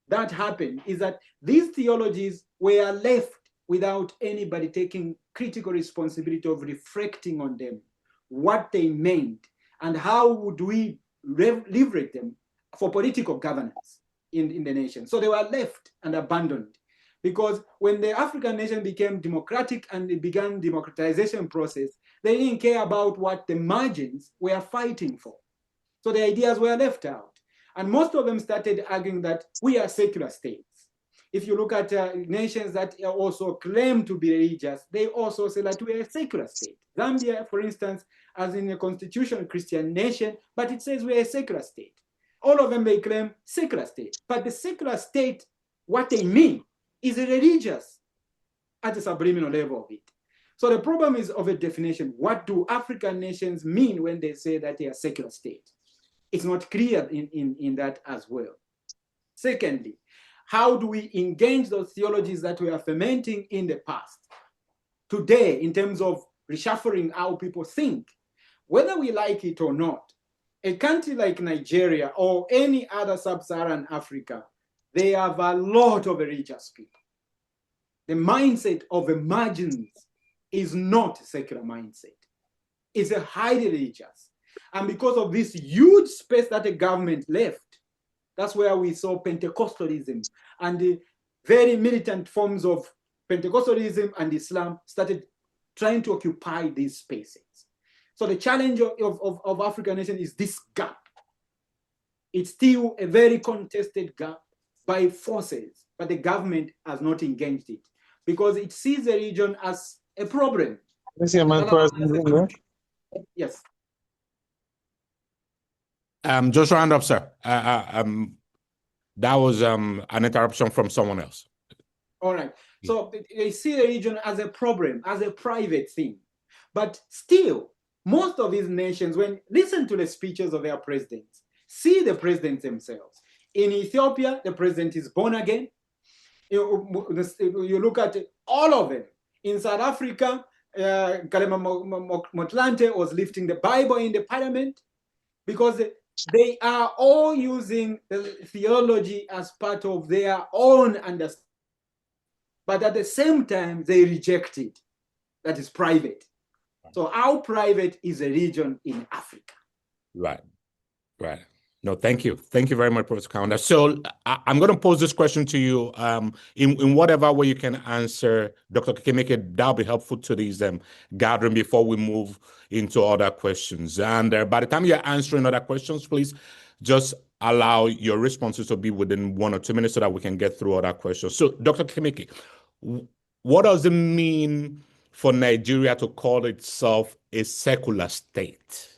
that happened is that these theologies were left without anybody taking critical responsibility of reflecting on them, what they meant, and how would we leverage them for political governance in the nation. So they were left and abandoned. Because when the African nation became democratic and it began democratization process, they didn't care about what the margins were fighting for. So the ideas were left out. And most of them started arguing that we are secular states. If you look at nations that also claim to be religious, they also say that we are a secular state. Zambia, for instance, as in a constitutional Christian nation, but it says we are a secular state. All of them may claim secular state. But the secular state, what they mean is religious at the subliminal level of it. So the problem is of a definition. What do African nations mean when they say that they are secular state? It's not clear in that as well. Secondly, how do we engage those theologies that we are fermenting in the past? Today, in terms of reshuffling how people think, whether we like it or not, a country like Nigeria or any other sub-Saharan Africa, they have a lot of religious people. The mindset of the margins is not a secular mindset. It's a highly religious. And because of this huge space that the government left, that's where we saw Pentecostalism and the very militant forms of Pentecostalism and Islam started trying to occupy these spaces. So the challenge of African nation is this gap. It's still a very contested gap by forces, but the government has not engaged it because it sees the region as a problem. Yes. Just round up, sir. That was an interruption from someone else. All right. So they see the region as a problem, as a private thing. But still, most of these nations, when listen to the speeches of their presidents, see the presidents themselves. In Ethiopia, the president is born again. You look at all of them. In South Africa, Kgalema Motlanthe was lifting the Bible in the parliament because they are all using the theology as part of their own understanding. But at the same time, they reject it. That is private. So how private is a region in Africa? Right. No, thank you. Thank you very much, Professor Kaunda. So I'm going to pose this question to you in whatever way you can answer, Dr. Kekemeke. That'll be helpful to these gathering before we move into other questions. And by the time you're answering other questions, please just allow your responses to be within 1 or 2 minutes so that we can get through other questions. So, Dr. Kekemeke, what does it mean for Nigeria to call itself a secular state?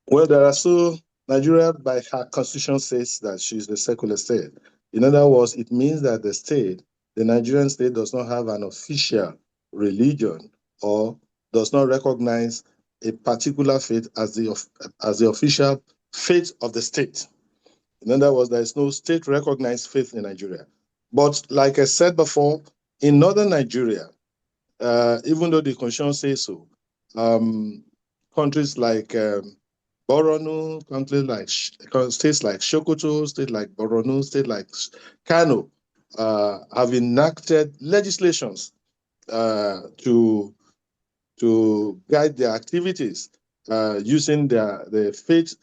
Well, Nigeria, by her constitution, says that she's a secular state. In other words, it means that the Nigerian state, does not have an official religion or does not recognize a particular faith as the official faith of the state. In other words, there is no state-recognized faith in Nigeria. But like I said before, in northern Nigeria, even though the constitution says so, countries like Borno, states like Sokoto, state like Borno, state like Kano, have enacted legislations to guide their activities using the faith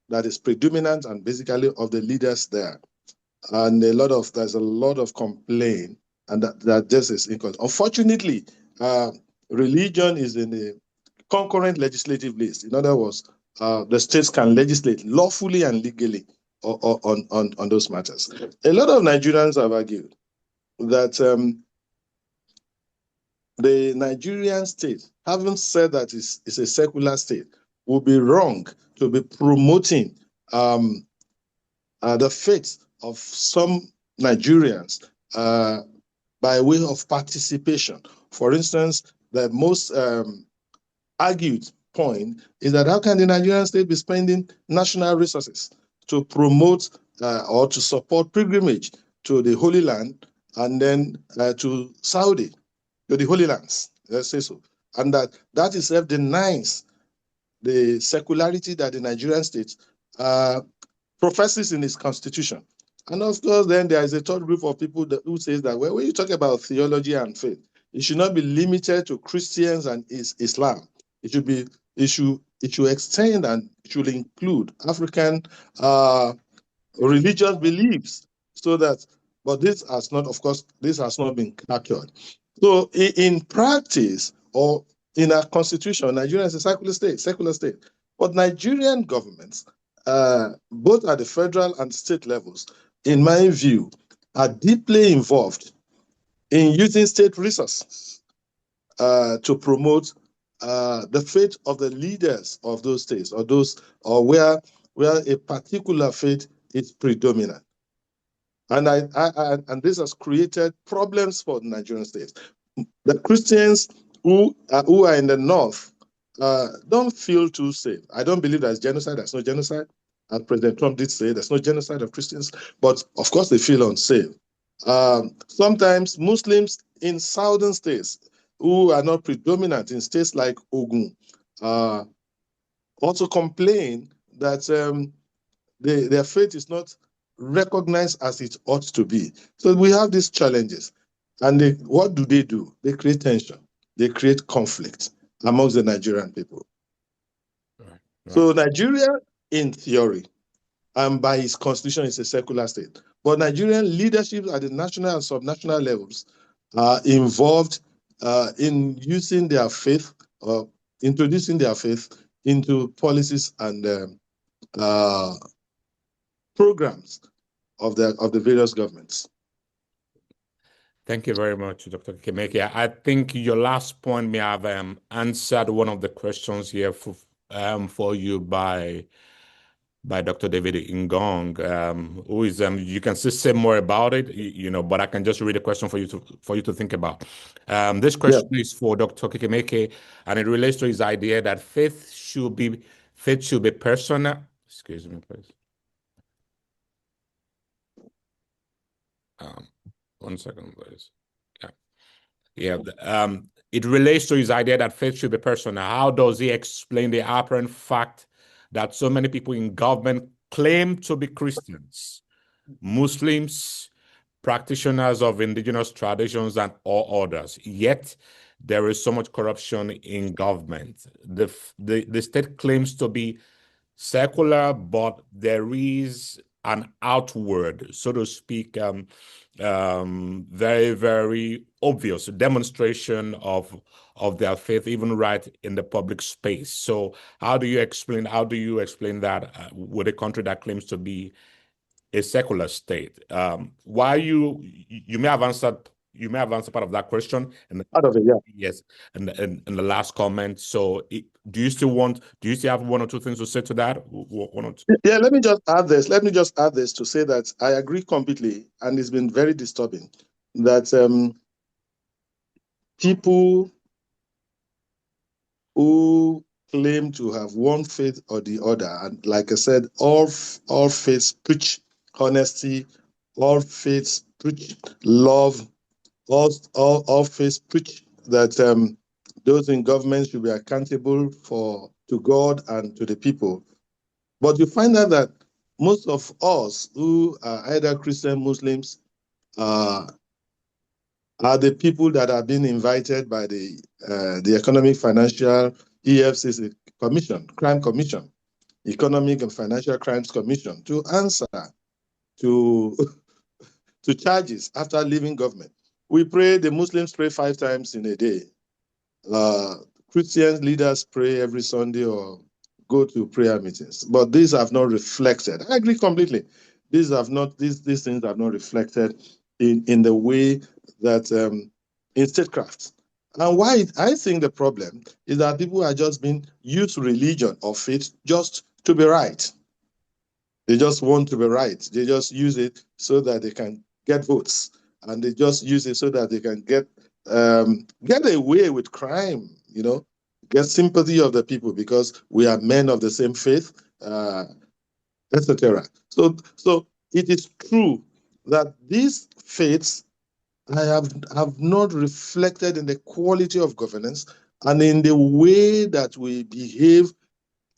that is predominant and basically of the leaders there. And there's a lot of complaint and that this is incorrect. Unfortunately, religion is in the concurrent legislative list. In other words, the states can legislate lawfully and legally on those matters. A lot of Nigerians have argued that the Nigerian state, having said that it's a secular state, would be wrong to be promoting the faith of some Nigerians by way of participation. For instance, the most argued point is that how can the Nigerian state be spending national resources to promote or to support pilgrimage to the Holy Land and then to Saudi, to the Holy Lands, let's say so. And that itself denies the secularity that the Nigerian state professes in its constitution. And of course, then there is a third group of people who says that when you talk about theology and faith, it should not be limited to Christians and Islam. It should extend and it should include African religious beliefs. But this has not been captured. So in practice or in our constitution, Nigeria is a secular state. But Nigerian governments, both at the federal and state levels, in my view, are deeply involved in using state resources to promote the faith of the leaders of those states, or where a particular faith is predominant. And this has created problems for the Nigerian states. The Christians who are in the north don't feel too safe. I don't believe there's genocide. There's no genocide. As President Trump did say, there's no genocide of Christians. But of course, they feel unsafe. Sometimes Muslims in southern states who are not predominant in states like Ogun also complain that their faith is not recognized as it ought to be. So we have these challenges. And what do? They create tension. They create conflict. amongst the Nigerian people. Right. So Nigeria, in theory, and by its constitution, is a secular state. But Nigerian leadership at the national and subnational levels are involved in using their faith, introducing their faith into policies and programs of the various governments. Thank you very much, Dr. Kekemeke. I think your last point may have answered one of the questions here for you by Dr. David Ngong, who is you can still say more about it, but I can just read a question for you to think about. This question is for Dr. Kekemeke, and it relates to his idea that faith should be personal. Excuse me, please. 1 second, please. It relates to his idea that faith should be personal. How does he explain the apparent fact that so many people in government claim to be Christians, Muslims, practitioners of indigenous traditions, and all others, yet there is so much corruption in government? The state claims to be secular, but there is an outward, so to speak, very, very obvious demonstration of their faith, even right in the public space. So how do you explain that with a country that claims to be a secular state? Why you may have answered part of that question. Part of it, yeah. Yes, and the last comment. So do you still have one or two things to say to that? One or two? Yeah, let me just add this to say that I agree completely, and it's been very disturbing that people who claim to have one faith or the other, and like I said, all faiths preach honesty, all faiths preach love, all faiths preach that those in government should be accountable to God and to the people. But you find out that most of us who are either Christian, Muslims, are the people that have been invited by the Economic Financial EFCC Commission, Crime Commission, Economic and Financial Crimes Commission, to answer to charges after leaving government. We pray, the Muslims pray 5 times in a day. Christian leaders pray every Sunday or go to prayer meetings, but these have not reflected. I agree completely. These things have not reflected in the way that in statecraft. And why I think the problem is that people are just being used religion or faith just to be right. They just want to be right. They just use it so that they can get votes, and they just use it so that they can get away with crime, get sympathy of the people because we are men of the same faith, etc. So it is true that these faiths have not reflected in the quality of governance and in the way that we behave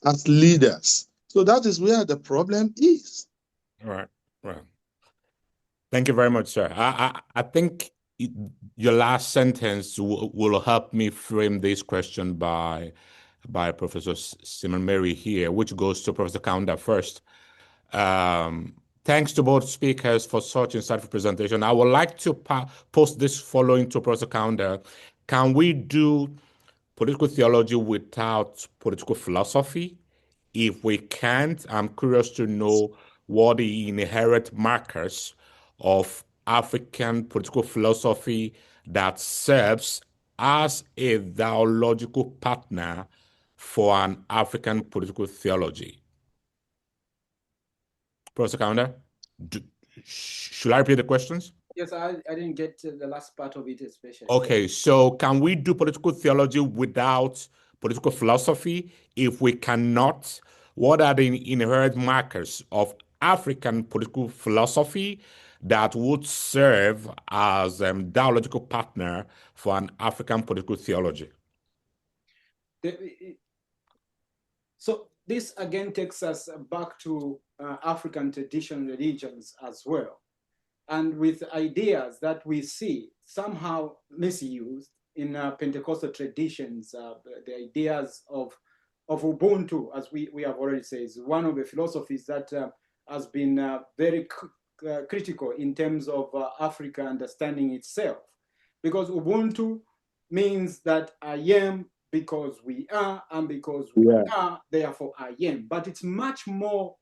as leaders. So that is where the problem is. Right. Thank you very much, sir. I think your last sentence will help me frame this question by Professor Simon Mary here, which goes to Professor Kaunda first. Thanks to both speakers for such insightful presentation. I would like to post this following to Professor Kaunda. Can we do political theology without political philosophy? If we can't, I'm curious to know what the inherent markers of African political philosophy that serves as a theological partner for an African political theology. Professor Kaunda, should I repeat the questions? Yes, I didn't get to the last part of it especially. Okay, so can we do political theology without political philosophy? If we cannot, what are the inherent markers of African political philosophy that would serve as a dialogical partner for an African political theology? So this again takes us back to African traditional religions as well, and with ideas that we see somehow misused in Pentecostal traditions, the ideas of Ubuntu, as we have already said, is one of the philosophies that has been very critical in terms of Africa understanding itself. Because Ubuntu means that I am because we are, and because we are, therefore I am. But it's much more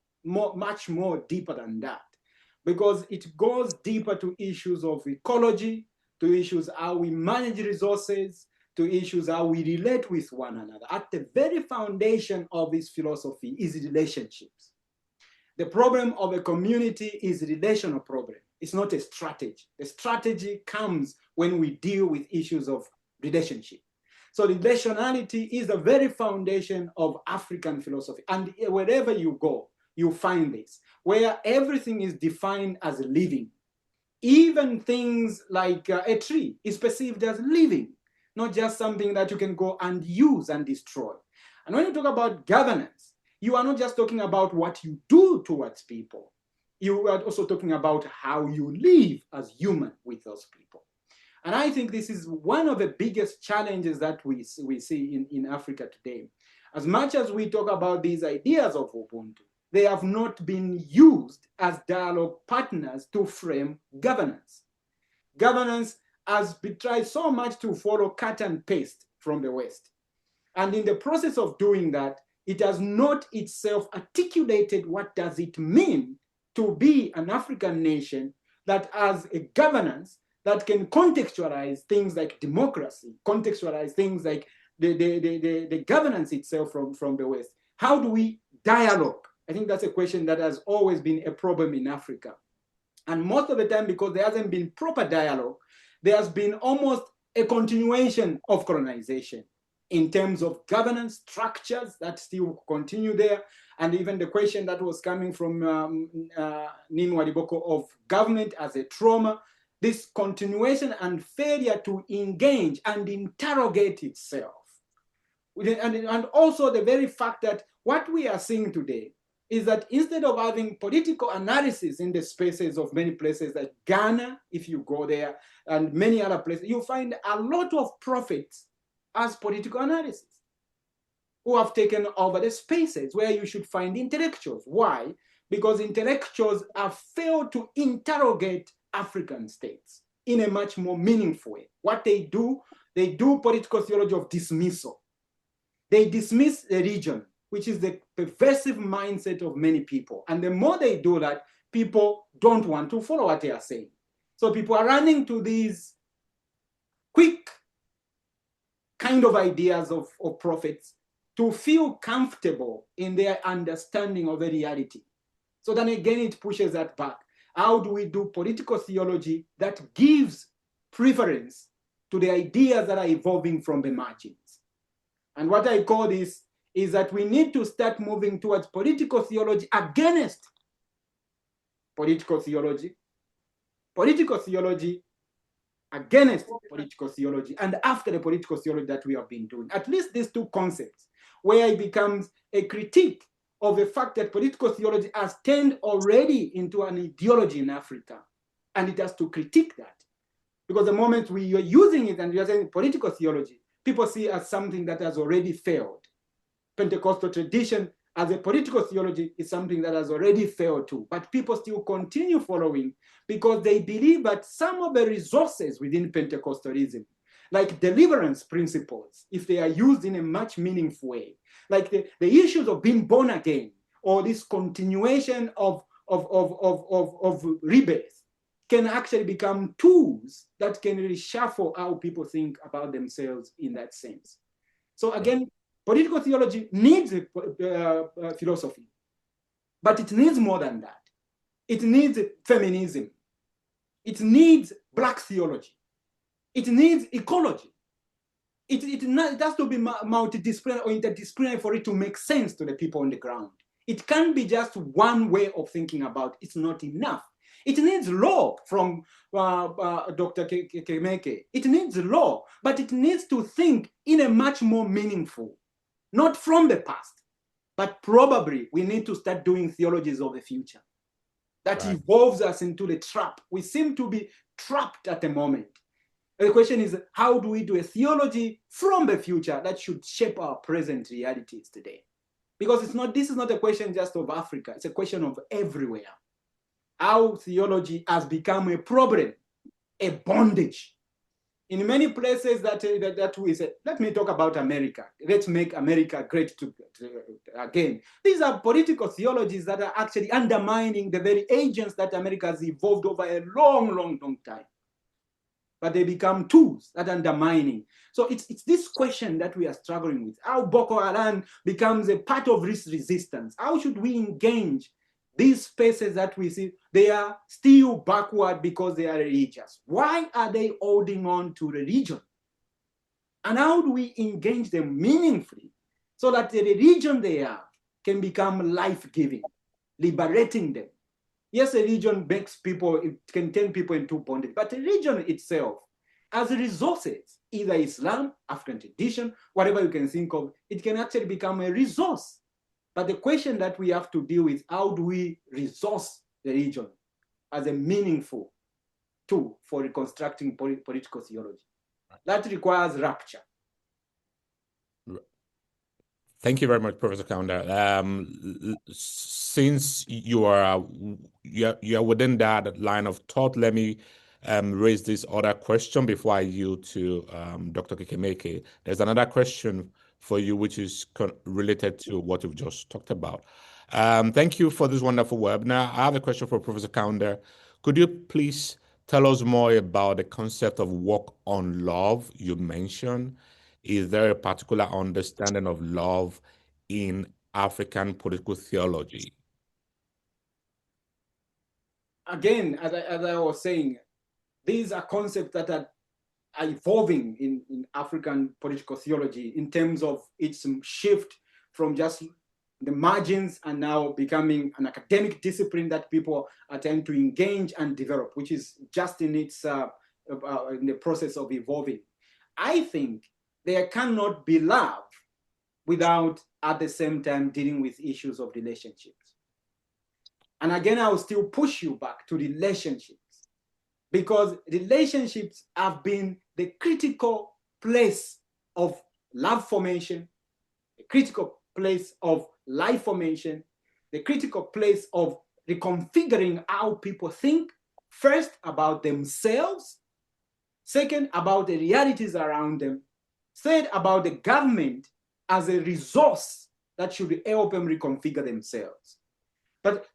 deeper than that, because it goes deeper to issues of ecology, to issues how we manage resources, to issues how we relate with one another. At the very foundation of this philosophy is relationships. The problem of a community is a relational problem. It's not a strategy. The strategy comes when we deal with issues of relationship. So relationality is the very foundation of African philosophy. And wherever you go, you find this, where everything is defined as living. Even things like a tree is perceived as living, not just something that you can go and use and destroy. And when you talk about governance, you are not just talking about what you do towards people. You are also talking about how you live as human with those people. And I think this is one of the biggest challenges that we see in Africa today. As much as we talk about these ideas of Ubuntu, they have not been used as dialogue partners to frame governance. Governance has been tried so much to follow cut and paste from the West. And in the process of doing that, it has not itself articulated what does it mean to be an African nation that has a governance that can contextualize things like democracy, contextualize things like the governance itself from the West. How do we dialogue? I think that's a question that has always been a problem in Africa. And most of the time, because there hasn't been proper dialogue, there has been almost a continuation of colonization in terms of governance structures that still continue there. And even the question that was coming from Nimi Wadiboko of government as a trauma, this continuation and failure to engage and interrogate itself. And also the very fact that what we are seeing today is that instead of having political analysis in the spaces of many places like Ghana, if you go there, and many other places, you find a lot of prophets as political analysis who have taken over the spaces where you should find intellectuals. Why? Because intellectuals have failed to interrogate African states in a much more meaningful way. What they do political theology of dismissal. They dismiss the region, which is the pervasive mindset of many people. And the more they do that, people don't want to follow what they are saying. So people are running to these quick kind of ideas of prophets to feel comfortable in their understanding of the reality. So then again, it pushes that back. How do we do political theology that gives preference to the ideas that are evolving from the margins? And what I call this is that we need to start moving towards political theology against political theology against political theology, and after the political theology that we have been doing. At least these two concepts, where it becomes a critique of the fact that political theology has turned already into an ideology in Africa, and it has to critique that. Because the moment we are using it and we are saying political theology, people see it as something that has already failed. Pentecostal tradition as a political theology is something that has already failed too, but people still continue following because they believe that some of the resources within Pentecostalism, like deliverance principles, if they are used in a much meaningful way, like the issues of being born again, or this continuation of rebirth, can actually become tools that can reshuffle how people think about themselves in that sense. So again, political theology needs philosophy, but it needs more than that. It needs feminism. It needs Black theology. It needs ecology. It has to be multidisciplinary or interdisciplinary for it to make sense to the people on the ground. It can't be just one way of thinking about it. It's not enough. It needs law from Dr. Kekemeke. It needs law, but it needs to think in a much more meaningful, not from the past, but probably we need to start doing theologies of the future that evolves us into the trap. We seem to be trapped at the moment. The question is, how do we do a theology from the future that should shape our present realities today? Because this is not a question just of Africa, it's a question of everywhere. Our theology has become a problem, a bondage. In many places that we say, let me talk about America. Let's make America great again. These are political theologies that are actually undermining the very agents that America has evolved over a long, long, long time. But they become tools that are undermining. So it's this question that we are struggling with. How Boko Haram becomes a part of this resistance. How should we engage these spaces that we see? They are still backward because they are religious. Why are they holding on to religion? And how do we engage them meaningfully so that the religion they have can become life-giving, liberating them? Yes, a religion makes people, it can turn people into bondage, but religion itself, as resources, either Islam, African tradition, whatever you can think of, it can actually become a resource. But the question that we have to deal with, how do we resource the religion as a meaningful tool for reconstructing political theology? That requires rapture. Thank you very much, Professor Kaunda. Since you are within that line of thought, let me raise this other question before I yield to Dr. Kekemeke. There's another question for you, which is related to what you've just talked about. Thank you for this wonderful webinar. I have a question for Professor Kaunda. Could you please tell us more about the concept of work on love you mentioned? Is there a particular understanding of love in African political theology? Again, as I was saying, these are concepts that are evolving in African political theology in terms of its shift from just the margins and now becoming an academic discipline that people are trying to engage and develop, which is just in its in the process of evolving. I think there cannot be love without at the same time dealing with issues of relationships. And again, I will still push you back to relationships, because relationships have been the critical place of love formation, the critical place of life formation, the critical place of reconfiguring how people think, first about themselves, second about the realities around them, third about the government as a resource that should help them reconfigure themselves. But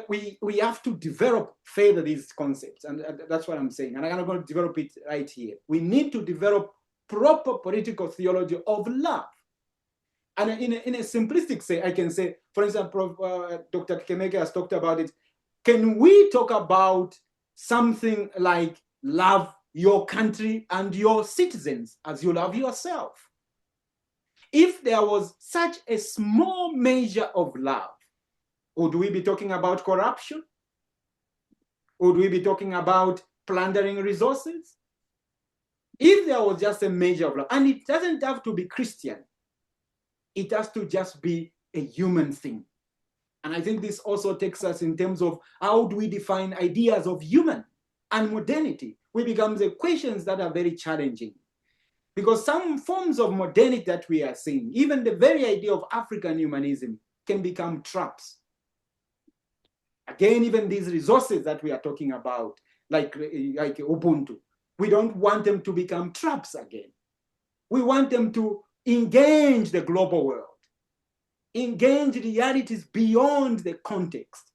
we have to develop further these concepts, and that's what I'm saying. And I'm going to develop it right here. We need to develop proper political theology of love. And in a simplistic say, I can say, for example, Dr. Kekemeke has talked about it. Can we talk about something like love your country and your citizens as you love yourself? If there was such a small measure of love, would we be talking about corruption? Would we be talking about plundering resources? If there was just a measure of love, and it doesn't have to be Christian, it has to just be a human thing. And I think this also takes us in terms of how do we define ideas of human and modernity, which becomes the questions that are very challenging. Because some forms of modernity that we are seeing, even the very idea of African humanism, can become traps. Again, even these resources that we are talking about, like Ubuntu, we don't want them to become traps again. We want them to engage the global world, engage realities beyond the context.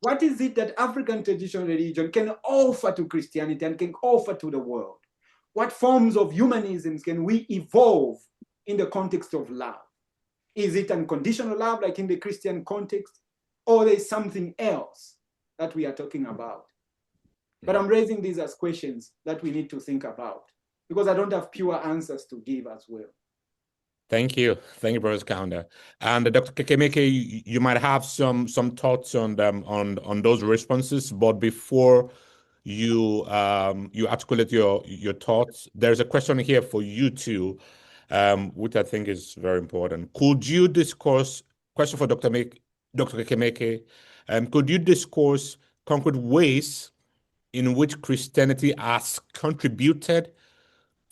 What is it that African traditional religion can offer to Christianity and can offer to the world? What forms of humanisms can we evolve in the context of love? Is it unconditional love, like in the Christian context? Or there's something else that we are talking about? But I'm raising these as questions that we need to think about, because I don't have pure answers to give as well. Thank you, Professor Kaunda. And Dr. Kekemeke, you might have some thoughts on them on those responses, but before you articulate your thoughts, there's a question here for you too, which I think is very important. Could you discuss, question for Dr. Kekemeke, could you discuss concrete ways in which Christianity has contributed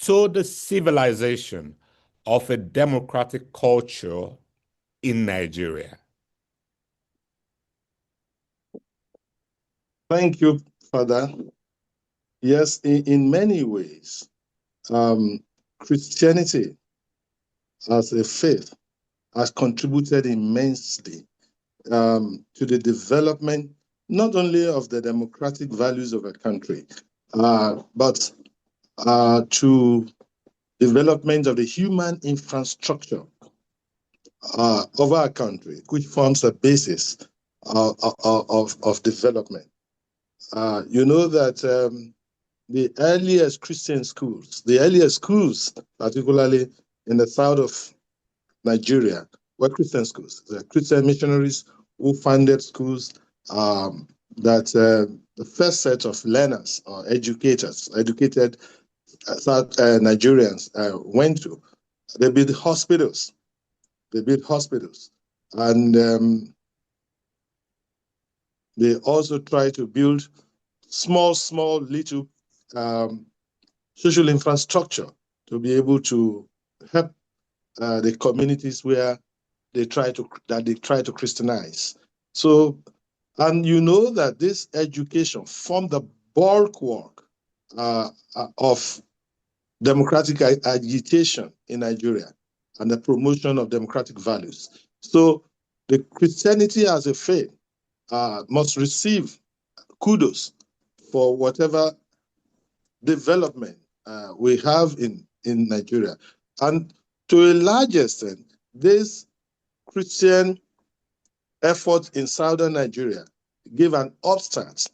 to the civilization of a democratic culture in Nigeria? Thank you, Father. Yes, in many ways, Christianity as a faith has contributed immensely to the development not only of the democratic values of a country, but to development of the human infrastructure of our country, which forms the basis of development. You know that the earliest Christian schools, particularly in the south of Nigeria, were Christian schools. The Christian missionaries who founded schools that the first set of learners or educated Nigerians went to. They built hospitals. And they also try to build small little social infrastructure to be able to help the communities where they try to Christianize. So, and you know that this education formed the bulwark of democratic agitation in Nigeria and the promotion of democratic values. So the Christianity as a faith must receive kudos for whatever development we have in Nigeria. And to a large extent, this Christian effort in southern Nigeria gave an upstart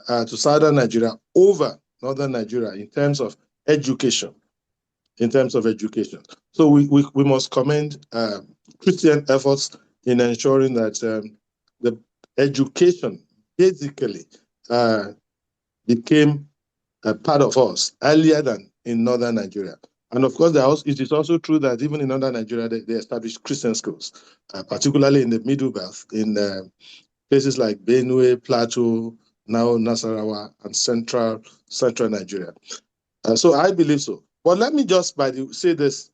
to southern Nigeria over northern Nigeria in terms of education. So we must commend Christian efforts in ensuring that the education basically became a part of us earlier than in northern Nigeria. And of course, it is also true that even in northern Nigeria, they established Christian schools, particularly in the Middle Belt, in places like Benue, Plateau, now Nasarawa, and central Nigeria. So I believe so. But let me just say this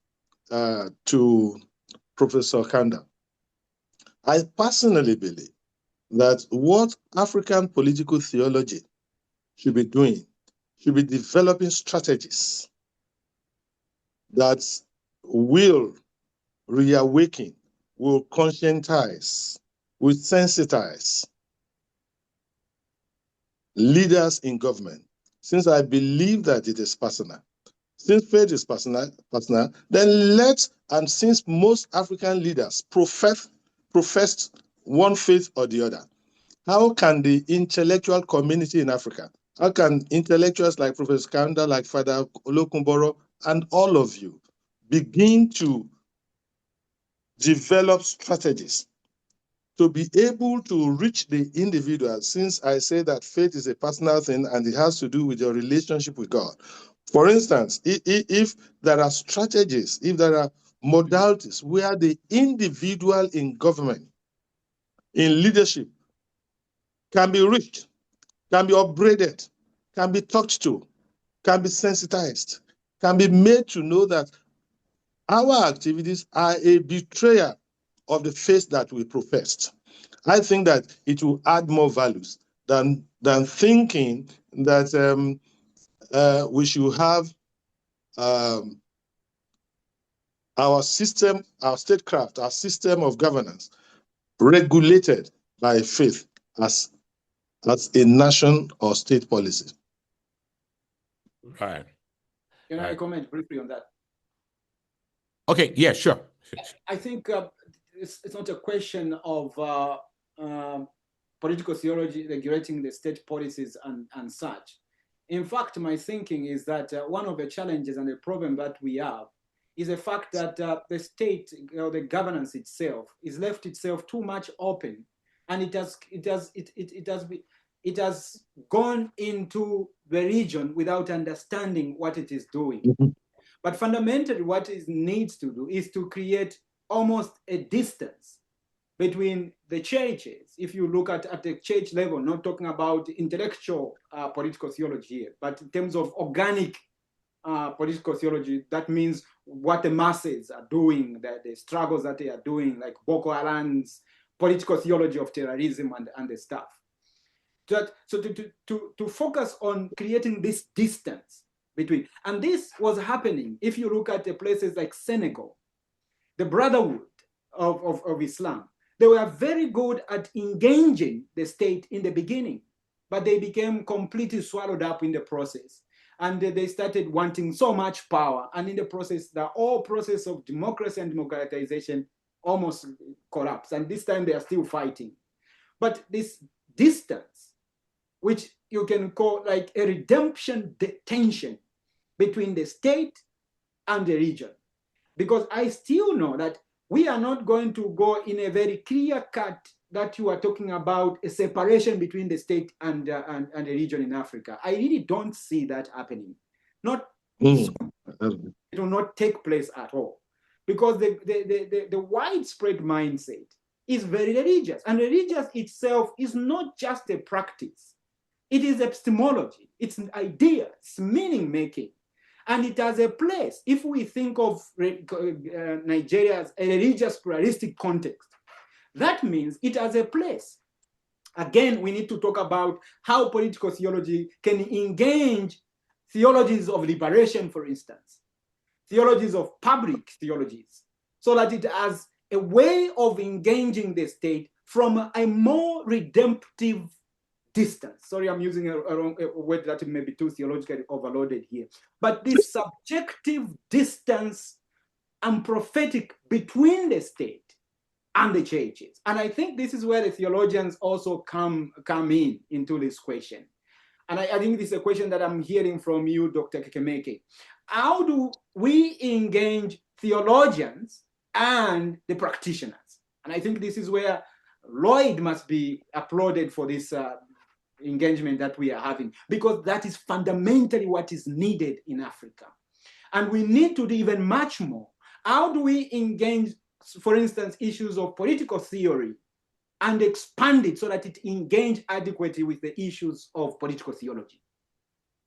to Professor Kaunda. I personally believe that what African political theology should be doing should be developing strategies that will reawaken, will conscientize, will sensitize leaders in government. Since I believe that it is personal, since faith is personal, then since most African leaders professed one faith or the other, how can the intellectual community in Africa, how can intellectuals like Professor Kaunda, like Father Olokunboro, and all of you begin to develop strategies to be able to reach the individual, since I say that faith is a personal thing and it has to do with your relationship with God. For instance, if there are strategies, if there are modalities where the individual in government, in leadership, can be reached, can be upgraded, can be talked to, can be sensitized, can be made to know that our activities are a betrayal of the faith that we professed. I think that it will add more values than thinking that we should have our system, our statecraft, our system of governance regulated by faith as a nation or state policy. Right. Can I comment briefly on that? Okay, yeah, sure. I think it's not a question of political theology regulating the state policies and such. In fact, my thinking is that one of the challenges and the problem that we have is the fact that the state, the governance itself, is left itself too much open, and it has gone into the region without understanding what it is doing. Mm-hmm. But fundamentally, what it needs to do is to create almost a distance between the churches. If you look at the church level, not talking about intellectual political theology here, but in terms of organic political theology, that means what the masses are doing, the struggles that they are doing, like Boko Haram's political theology of terrorism and the stuff. So to focus on creating this distance between, and this was happening, if you look at the places like Senegal, the Brotherhood of Islam, they were very good at engaging the state in the beginning, but they became completely swallowed up in the process. And they started wanting so much power. And in the process, the whole process of democracy and democratization almost collapsed. And this time they are still fighting. But this distance, which you can call like a redemption tension between the state and the region. Because I still know that we are not going to go in a very clear cut that you are talking about a separation between the state and the region in Africa. I really don't see that happening. It will not take place at all, because the widespread mindset is very religious, and religious itself is not just a practice. It is epistemology. It's an idea. It's meaning making. And it has a place. If we think of Nigeria as a religious pluralistic context, that means it has a place. Again, we need to talk about how political theology can engage theologies of liberation, for instance, theologies of public theologies, so that it has a way of engaging the state from a more redemptive distance. Sorry, I'm using a word that may be too theologically overloaded here. But this subjective distance and prophetic between the state and the churches. And I think this is where the theologians also come into this question. And I think this is a question that I'm hearing from you, Dr. Kekemeke. How do we engage theologians and the practitioners? And I think this is where Lloyd must be applauded for this engagement that we are having, because that is fundamentally what is needed in Africa. And we need to do even much more. How do we engage, for instance, issues of political theory and expand it so that it engages adequately with the issues of political theology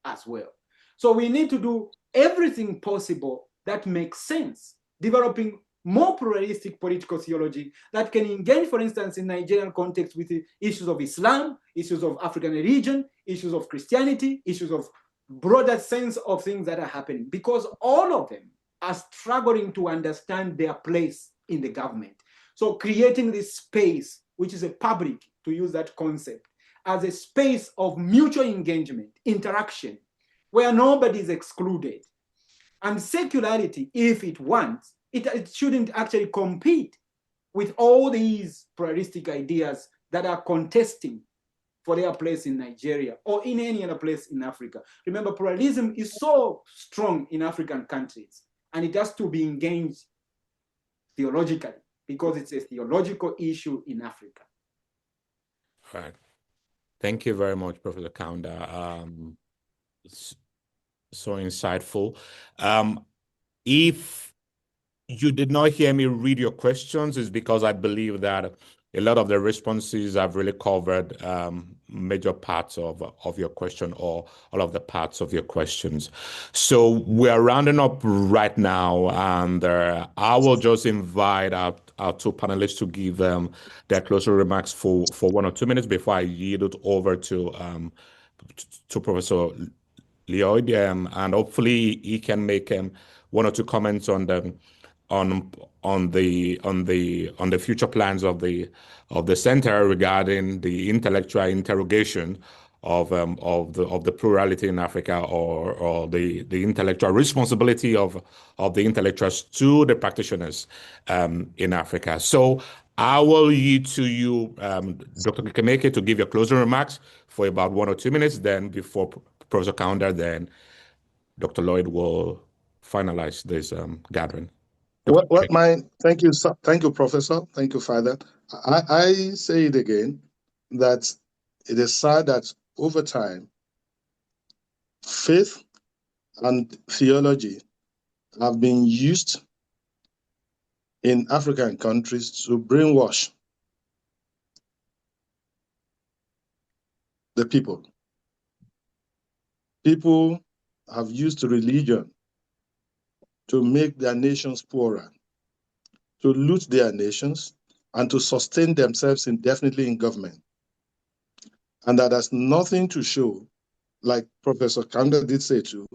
as well? So we need to do everything possible that makes sense, developing more pluralistic political theology that can engage, for instance, in Nigerian context with the issues of Islam, issues of African religion, issues of Christianity, issues of broader sense of things that are happening, because all of them are struggling to understand their place in the government. So creating this space, which is a public, to use that concept, as a space of mutual engagement, interaction, where nobody is excluded. And secularity, if it wants, it shouldn't actually compete with all these pluralistic ideas that are contesting for their place in Nigeria or in any other place in Africa. Remember, pluralism is so strong in African countries, and it has to be engaged theologically because it's a theological issue in Africa. Right. Thank you very much, Professor Kaunda. So insightful. If you did not hear me read your questions, it's because I believe that a lot of the responses have really covered major parts of your question, or all of the parts of your questions. So we are rounding up right now, and I will just invite our two panelists to give their closing remarks for 1 or 2 minutes before I yield it over to Professor Lloyd, and hopefully he can make 1 or 2 comments on the future plans of the center regarding the intellectual interrogation of the plurality in Africa, or the intellectual responsibility of the intellectuals to the practitioners in Africa. So I will yield to you, Dr. Kekemeke, to give your closing remarks for about 1 or 2 minutes. Then before Professor Kaunda, then Dr. Lloyd will finalize this gathering. Thank you, Professor. Thank you, Father. I say it again, that it is sad that over time, faith and theology have been used in African countries to brainwash the people. People have used religion to make their nations poorer, to loot their nations, and to sustain themselves indefinitely in government. And that has nothing to show, like Professor Kaunda did say too,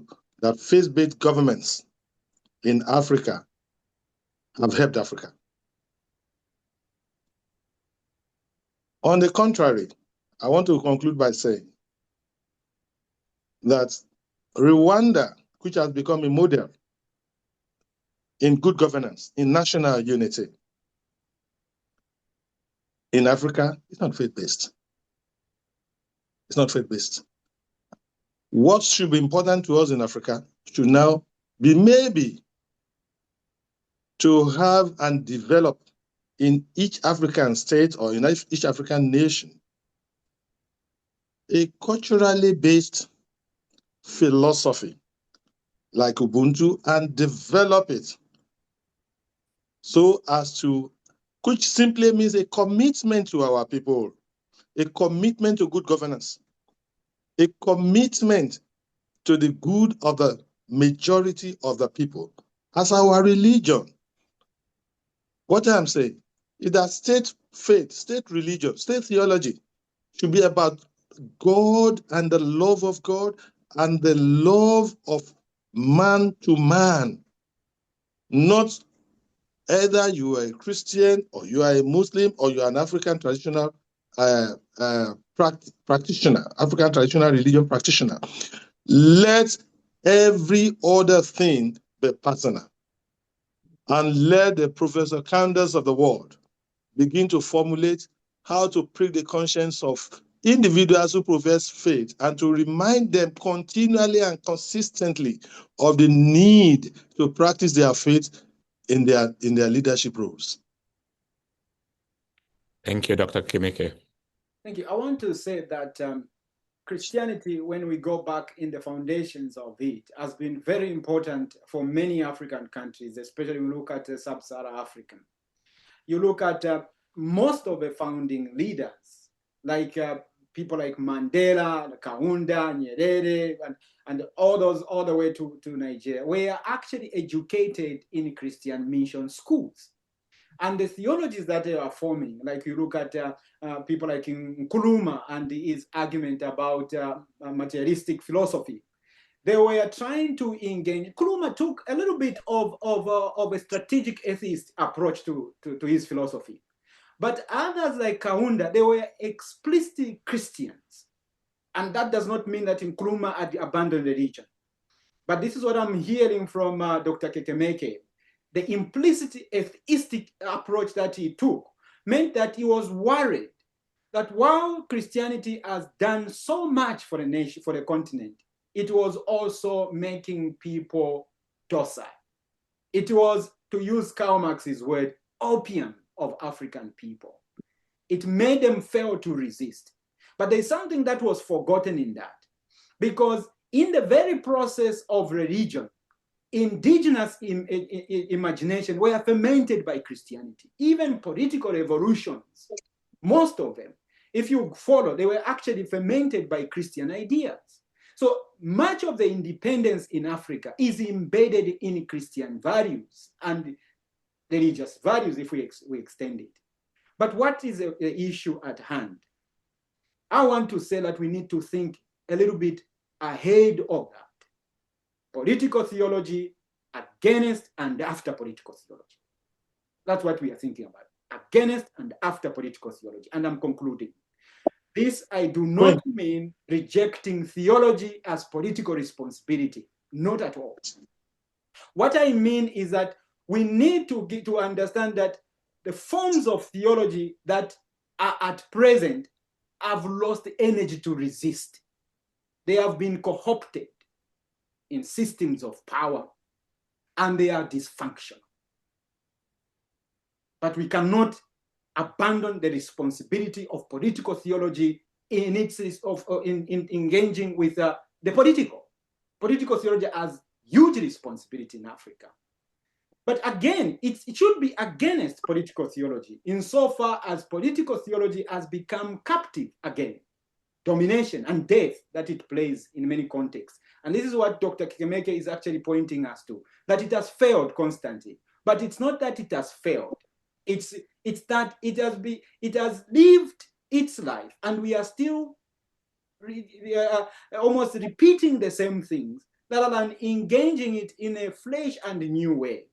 that faith-based governments in Africa have helped Africa. On the contrary, I want to conclude by saying that Rwanda, which has become a model in good governance, in national unity, in Africa, it's not faith-based. It's not faith-based. What should be important to us in Africa should now be maybe to have and develop in each African state or in each African nation a culturally based philosophy like Ubuntu and develop it so as to, which simply means a commitment to our people, a commitment to good governance, a commitment to the good of the majority of the people as our religion. What I'm saying is that state faith, state religion, state theology should be about God and the love of God and the love of man to man. Not either you are a Christian or you are a Muslim or you are an African traditional practitioner, African traditional religion practitioner. Let every other thing be personal. And let the Professor Kaundas of the world begin to formulate how to prick the conscience of individuals who profess faith and to remind them continually and consistently of the need to practice their faith in their leadership roles. Thank you, Dr. Kekemeke. Thank you. I want to say that Christianity, when we go back in the foundations of it, has been very important for many African countries, especially when you look at sub-Saharan African. You look at most of the founding leaders, like people like Mandela, Kaunda, Nyerere, and all those all the way to Nigeria, were actually educated in Christian mission schools. And the theologies that they are forming, like you look at people like Nkrumah and his argument about materialistic philosophy, they were trying to engage. Nkrumah took a little bit of a strategic atheist approach to his philosophy. But others like Kaunda, they were explicitly Christians. And that does not mean that Nkrumah had abandoned religion. But this is what I'm hearing from Dr. Kekemeke. The implicit atheistic approach that he took meant that he was worried that while Christianity has done so much for the nation, for the continent, it was also making people docile. It was, to use Karl Marx's word, opium of African people. It made them fail to resist. But there's something that was forgotten in that, because in the very process of religion, indigenous imagination were fermented by Christianity. Even political revolutions, most of them, if you follow, they were actually fermented by Christian ideas. So much of the independence in Africa is embedded in Christian values and religious values, if we extend it. But what is the issue at hand? I want to say that we need to think a little bit ahead of that. Political theology against and after political theology. That's what we are thinking about. Against and after political theology. And I'm concluding. This, I do not mean rejecting theology as political responsibility. Not at all. What I mean is that we need to get to understand that the forms of theology that are at present have lost energy to resist. They have been co-opted in systems of power, and they are dysfunctional. But we cannot abandon the responsibility of political theology in engaging with the political. Political theology has huge responsibility in Africa. But again, it should be against political theology insofar as political theology has become captive again domination and death that it plays in many contexts. And this is what Dr. Kekemeke is actually pointing us to, that it has failed constantly. But it's not that it has failed. It's that it has lived its life, and we are still almost repeating the same things rather than engaging it in a fresh and new way.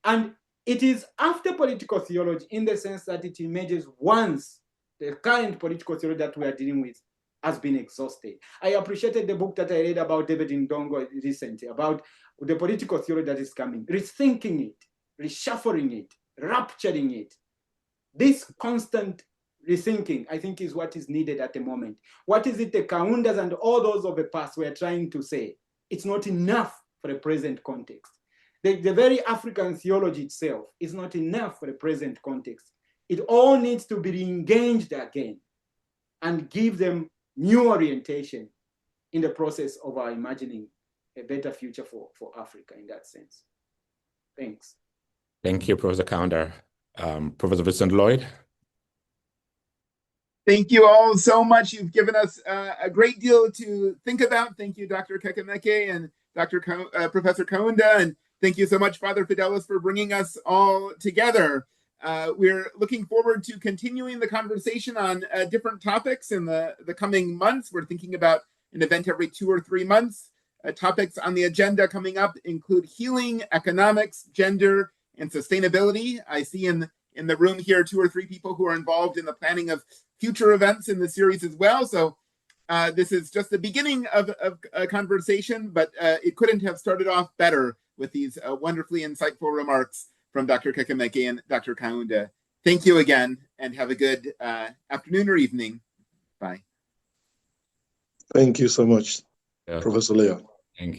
And it is after political theology in the sense that it emerges once the current political theology that we are dealing with has been exhausted. I appreciated the book that I read about David Ndongo recently, about the political theology that is coming, rethinking it, reshuffling it, rapturing it. This constant rethinking, I think, is what is needed at the moment. What is it the Kaundas and all those of the past were trying to say? It's not enough for the present context. The very African theology itself is not enough for the present context. It all needs to be re-engaged again and give them new orientation in the process of our imagining a better future for Africa in that sense. Thanks. Thank you, Professor Kaunda. Professor Vincent Lloyd. Thank you all so much. You've given us a great deal to think about. Thank you, Dr. Kekemeke and Professor Kaunda, and thank you so much, Father Fidelis, for bringing us all together. We're looking forward to continuing the conversation on different topics in the coming months. We're thinking about an event every 2 or 3 months. Topics on the agenda coming up include healing, economics, gender, and sustainability. I see in the room here 2 or 3 people who are involved in the planning of future events in the series as well. So this is just the beginning of a conversation, but it couldn't have started off better with these wonderfully insightful remarks from Dr. Kekemeke and Dr. Kaunda. Thank you again, and have a good afternoon or evening. Bye. Thank you so much, Professor Leo.